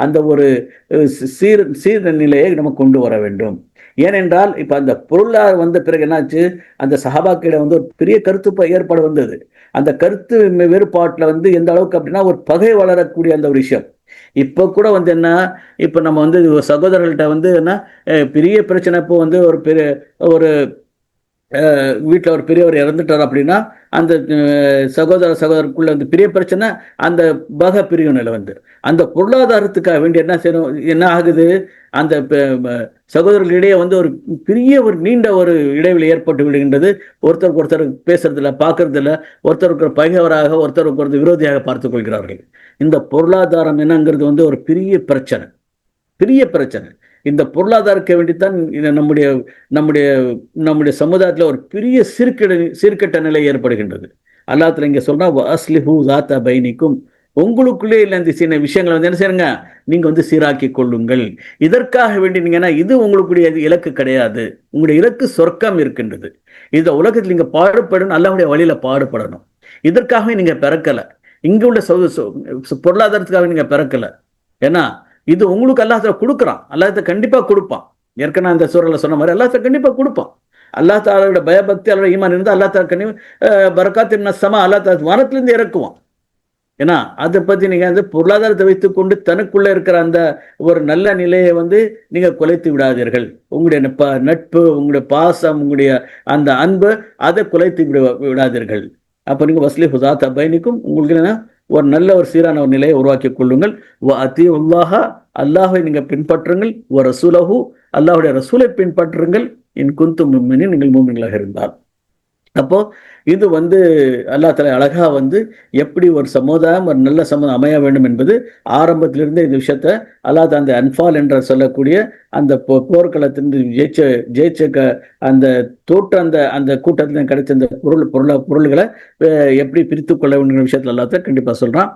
அந்த ஒரு சீர் நிலையை நம்ம கொண்டு வர வேண்டும். ஏனென்றால் இப்ப அந்த பொருளாதாரம் வந்த பிறகு என்னாச்சு, அந்த சஹாபாக்கிட வந்து ஒரு பெரிய கருத்து ஏற்பாடு வந்தது. அந்த கருத்து வேறுபாட்டில் வந்து எந்த அளவுக்கு அப்படின்னா ஒரு பகை வளரக்கூடிய அந்த ஒரு விஷயம். இப்ப கூட வந்து என்ன, இப்ப நம்ம வந்து சகோதரர்கள்ட்ட வந்து என்ன பெரிய பிரச்சனை, இப்போ வந்து ஒரு பெரிய ஒரு வீட்டில் ஒரு பெரியவர் இறந்துட்டார் அப்படின்னா அந்த சகோதரருக்குள்ள வந்து பெரிய பிரச்சனை, அந்த பிரிவினையில் வந்து அந்த பொருளாதாரத்துக்காக வேண்டி என்ன செய்யணும், என்ன ஆகுது, அந்த சகோதரர்களிடையே வந்து ஒரு பெரிய ஒரு நீண்ட ஒரு இடைவெளி ஏற்பட்டு விடுகின்றது. ஒருத்தருக்கு ஒருத்தர் பேசுறதில்ல, பார்க்கறதில்ல, ஒருத்தருக்கு ஒரு பகைவராக ஒருத்தருக்கு ஒரு விரோதியாக பார்த்துக் கொள்கிறார்கள். இந்த பொருளாதாரம் என்னங்கிறது வந்து ஒரு பெரிய பிரச்சனை, பெரிய பிரச்சனை. இந்த பொருளாதாரத்தை வேண்டித்தான் நம்முடைய நம்முடைய நம்முடைய சமுதாயத்தில் ஒரு பெரிய சீர்கெட்ட நிலை ஏற்படுகின்றது. அல்லாஹ் இங்க சொல்றா வஸ்லிஹு ஸாத்த பைனிக்கும், உங்களுக்குள்ளே இல்லை இந்த சின்ன விஷயங்களை வந்து என்ன செய்யுங்க, நீங்க வந்து சீராக்கி கொள்ளுங்கள். இதற்காக வேண்டி நீங்க என்ன, இது உங்களுக்குடைய இலக்கு கிடையாது. உங்களுடைய இலக்கு சொர்க்கம் இருக்கின்றது. இந்த உலகத்தில் நீங்க பாடுபடணும், அல்லாஹ்வுடைய வழியில பாடுபடணும். இதற்காகவே நீங்க பிறக்கல. இங்க உள்ள பொருளாதாரத்துக்காக நீங்க பிறக்கல. ஏன்னா இது உங்களுக்கு அல்லாஹ் கொடுக்குறான். அல்லாஹ் கண்டிப்பா கொடுப்பான். ஏற்கனவே அந்த சூரல்ல சொன்ன மாதிரி அல்லாஹ் கண்டிப்பா கொடுப்பான். அல்லாஹ் தாலாவோட பயபக்தி, அல்ல ஈமான் இருந்தால் அல்லாஹ் தாலா பரக்காத் மினஸ் ஸமா, அல்லாஹ் தாலா வானத்திலிருந்து இறக்குவான். ஏன்னா அதை பத்தி நீங்க வந்து பொருளாதாரத்தை வைத்துக் கொண்டு தனக்குள்ள இருக்கிற அந்த ஒரு நல்ல நிலையை வந்து நீங்க குலைத்து விடாதீர்கள். உங்களுடைய நட்பு, உங்களுடைய பாசம், உங்களுடைய அந்த அன்பு, அதை குலைத்து விடாதீர்கள். அப்ப நீங்க வஸ்லிஹு ஸாத்த பைனிக்கும், உங்களுக்கு என்ன ஒரு நல்ல ஒரு சீரான ஒரு நிலையை உருவாக்கி கொள்ளுங்கள். அல்லாஹை நீங்க பின்பற்றுங்கள். ரசூலஹு, அல்லாஹுடைய ரசூலை பின்பற்றுங்கள். இன் குன்தும் முஃமினீன், நீங்கள் மூமின்களாக இருந்தால். அப்போ இது வந்து அல்லாஹ் தஆலா அழகா வந்து எப்படி ஒரு சமுதாயம், ஒரு நல்ல சமுதாயம் அமைய வேண்டும் என்பது ஆரம்பத்திலிருந்தே இந்த விஷயத்த அல்லாஹ் அந்த அன்பால் என்று சொல்லக்கூடிய அந்த போர்க்களத்திலிருந்து ஜெயிச்ச அந்த தோற்ற அந்த அந்த கூட்டத்தில் கிடைச்ச அந்த பொருள்களை எப்படி பிரித்து கொள்ள வேண்டிய விஷயத்துல அல்லாஹ் கண்டிப்பா சொல்றான்.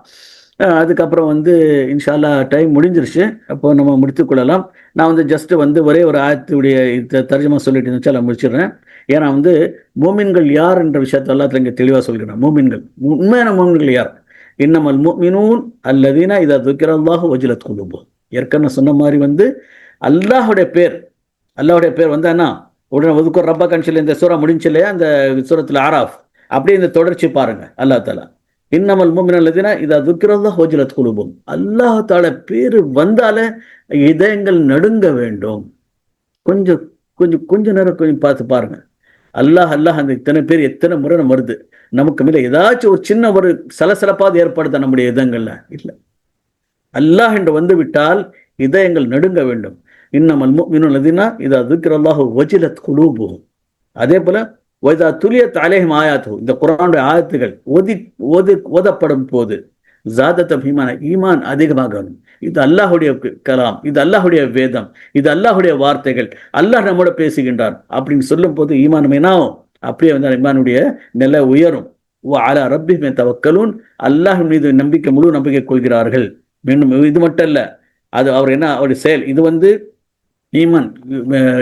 அதுக்கப்புறம் வந்து இன்ஷா அல்லாஹ் டைம் முடிஞ்சிருச்சு. அப்போ நம்ம முடித்துக்கொள்ளலாம். நான் வந்து ஜஸ்ட் வந்து ஒரே ஒரு ஆயத்துடைய தர்ஜுமா சொல்லிட்டு இருந்துச்சு, அதை முடிச்சிடுறேன். ஏன்னா வந்து மூமின்கள் யார் என்ற விஷயத்தை அல்லாஹ் இங்கே தெளிவாக சொல்கிறான். மூமின்கள், உண்மையான மூமின்கள் யார்? இன்னமல் முஃமினூன் அல்லதீன இதா ذுக்கிரல்லாஹு வஜிலத் குலூபுஹும். ஏற்கனவே சொன்ன மாதிரி வந்து அல்லாஹுடைய பேர் வந்து என்ன, உடனே ஒதுக்கோ ரப்பா கன்சில் இந்த சூரா முடிஞ்சு இல்லையா, அந்த சூரத்தில் ஆராஃப், அப்படியே இந்த தொடர்ச்சி பாருங்க. அல்லாஹ் தஆலா இன்னமல் முஃமினூன அல்லதீன இதா ذுக்கிரல்லாஹு வஜிலத் குலூபுஹும், அல்லாஹ் தஆலா பேர் வந்தாலே இதயங்கள் நடுங்க வேண்டும். கொஞ்சம் கொஞ்சம் கொஞ்ச நேரம் கொஞ்சம் பார்த்து பாருங்க. அல்லாஹ் அல்லாஹ் அந்த இத்தனை பேர் எத்தனை முறை நம்ம வருது. நமக்கு மேல ஏதாச்சும் ஒரு சின்ன ஒரு சலசலப்பாவது ஏற்படுத்த நம்முடைய இதயங்கள்ல இல்ல. அல்லாஹ் என்று வந்து விட்டால் இதயங்கள் நடுங்க வேண்டும். இன்னமல் முஃமினூன அல்லதீன இதா ذுக்கிரல்லாஹு வஜிலத் குலூபுஹும். அதே போல வைதா துலியத் அலைஹிம் ஆயாத்து, இந்த குர்ஆனுடைய ஆயத்துகள் ஓதப்படும் போது ஜாதத் ஈமான், ஈமான் அதிகமாகணும். இது அல்லாஹுடைய கலாம், இது அல்லாஹுடைய வேதம், இது அல்லாஹுடைய வார்த்தைகள், அல்லாஹ் நம்மோட பேசுகின்றான் அப்படின்னு சொல்லும் போது ஈமான் என்னாகும், அப்படியே வந்து ஈமானுடைய நிலை உயரும். அலா ரப்பிஹிம் தவக்கலூன், அல்லாஹ் மீது நம்பிக்கை, முழு நம்பிக்கை கொள்கிறார்கள். மீண்டும் இது மட்டும் இல்ல, அது அவர் என்ன அவருடைய செயல், இது வந்து ஈமான்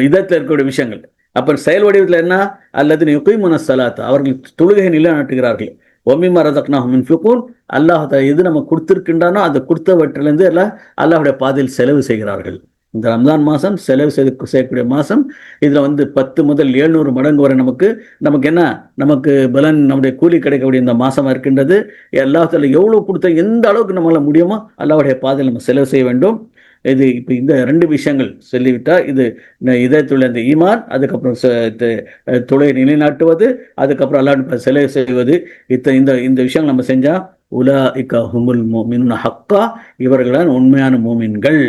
இதத்தில் இருக்கக்கூடிய விஷயங்கள். அப்புறம் செயல் வடிவத்தில் என்ன, அல்லது யுகீமுன ஸலாத், அவர்கள் தொழுகை நிலைநாட்டுகிறார்கள். வமிம்மா ரஸக்னாஹும் யுன்ஃபிகூன், அல்லாஹ் எது நம்ம கொடுத்திருக்கின்றானோ அதை கொடுத்தவற்றிலிருந்து எல்லாம் அல்லாஹ்வுடைய பாதையில் செலவு செய்கிறார்கள். இந்த ரம்ஜான் மாதம் செலவு செய்யக்கூடிய மாதம். இதில் வந்து 10 முதல் 700 மடங்கு வரை நமக்கு என்ன, நமக்கு பலன், நம்முடைய கூலி கிடைக்கக்கூடிய இந்த மாதமாக இருக்கின்றது. அல்லாஹ்வுத்தாலா எவ்வளோ கொடுத்தா, எந்த அளவுக்கு நம்மளால் முடியுமோ அல்லாஹ்வுடைய பாதையில் நம்ம செலவு செய்ய வேண்டும். இது இப்போ இந்த 2 விஷயங்கள் சொல்லிவிட்டால், இது இதயத்துள்ள இந்த ஈமான், அதுக்கப்புறம் தொழுகை நிலைநாட்டுவது, அதுக்கப்புறம் அல்லாஹ் செலவு செய்வது, இந்த விஷயங்கள் நம்ம செஞ்சால் உலாஇக ஹுமுல் முஃமினூன ஹக்கா, இவர்கள்தான் உண்மையான மூமின்கள்,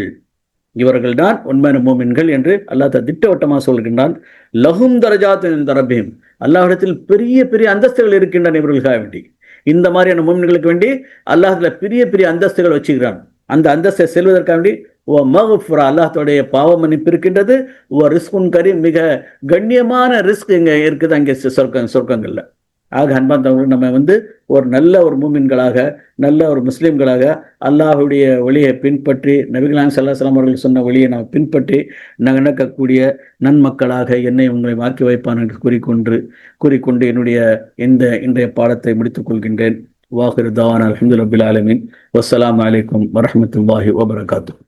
இவர்கள்தான் உண்மையான மூமின்கள் என்று அல்லாஹ் திட்டவட்டமாக சொல்கின்றான். லஹும் தரஜாத்துன் இன்த ரப்பிஹிம், அல்லாஹ்விடத்தில் பெரிய பெரிய அந்தஸ்துகள் இருக்கின்றன இவர்களுக்காக வேண்டி. இந்த மாதிரியான மூமின்களுக்கு வேண்டி அல்லாஹ்ல பெரிய பெரிய அந்தஸ்துகள் வச்சுக்கிறான். அந்த அந்தஸ்தை செல்வதற்காக வேண்டி மஃஃபிரா, அல்லாஹ்வுடைய பாவ மன்னிப்பு இருக்கின்றது. ரிஸ்குன் கரீம், மிக கண்ணியமான ரிஸ்க் இங்கே இருக்குது, அங்கே சொர்க்கங்கள்ல. ஆக அன்பார்ந்தவர்கள், நம்ம வந்து ஒரு நல்ல ஒரு மூமின்களாக, நல்ல ஒரு முஸ்லீம்களாக அல்லாஹ்வுடைய வழியை பின்பற்றி, நபிகள் நாயகம் ஸல்லல்லாஹு அலைஹி வஸல்லம் அவர்கள் சொன்ன வழியை நாம் பின்பற்றி நடக்கக்கூடிய நன்மக்களாக என்னை உங்களை ஆக்கி வைப்பான் என்று கூறிக்கொண்டு என்னுடைய இன்றைய பாடத்தை முடித்துக் கொள்கின்றேன். வாஹிரு தவானா அல்ஹம்துலில்லாஹி ரப்பில் ஆலமீன். வஸ்ஸலாமு அலைக்கும் வரஹ்மத்துல்லாஹி வபரகாத்துஹு.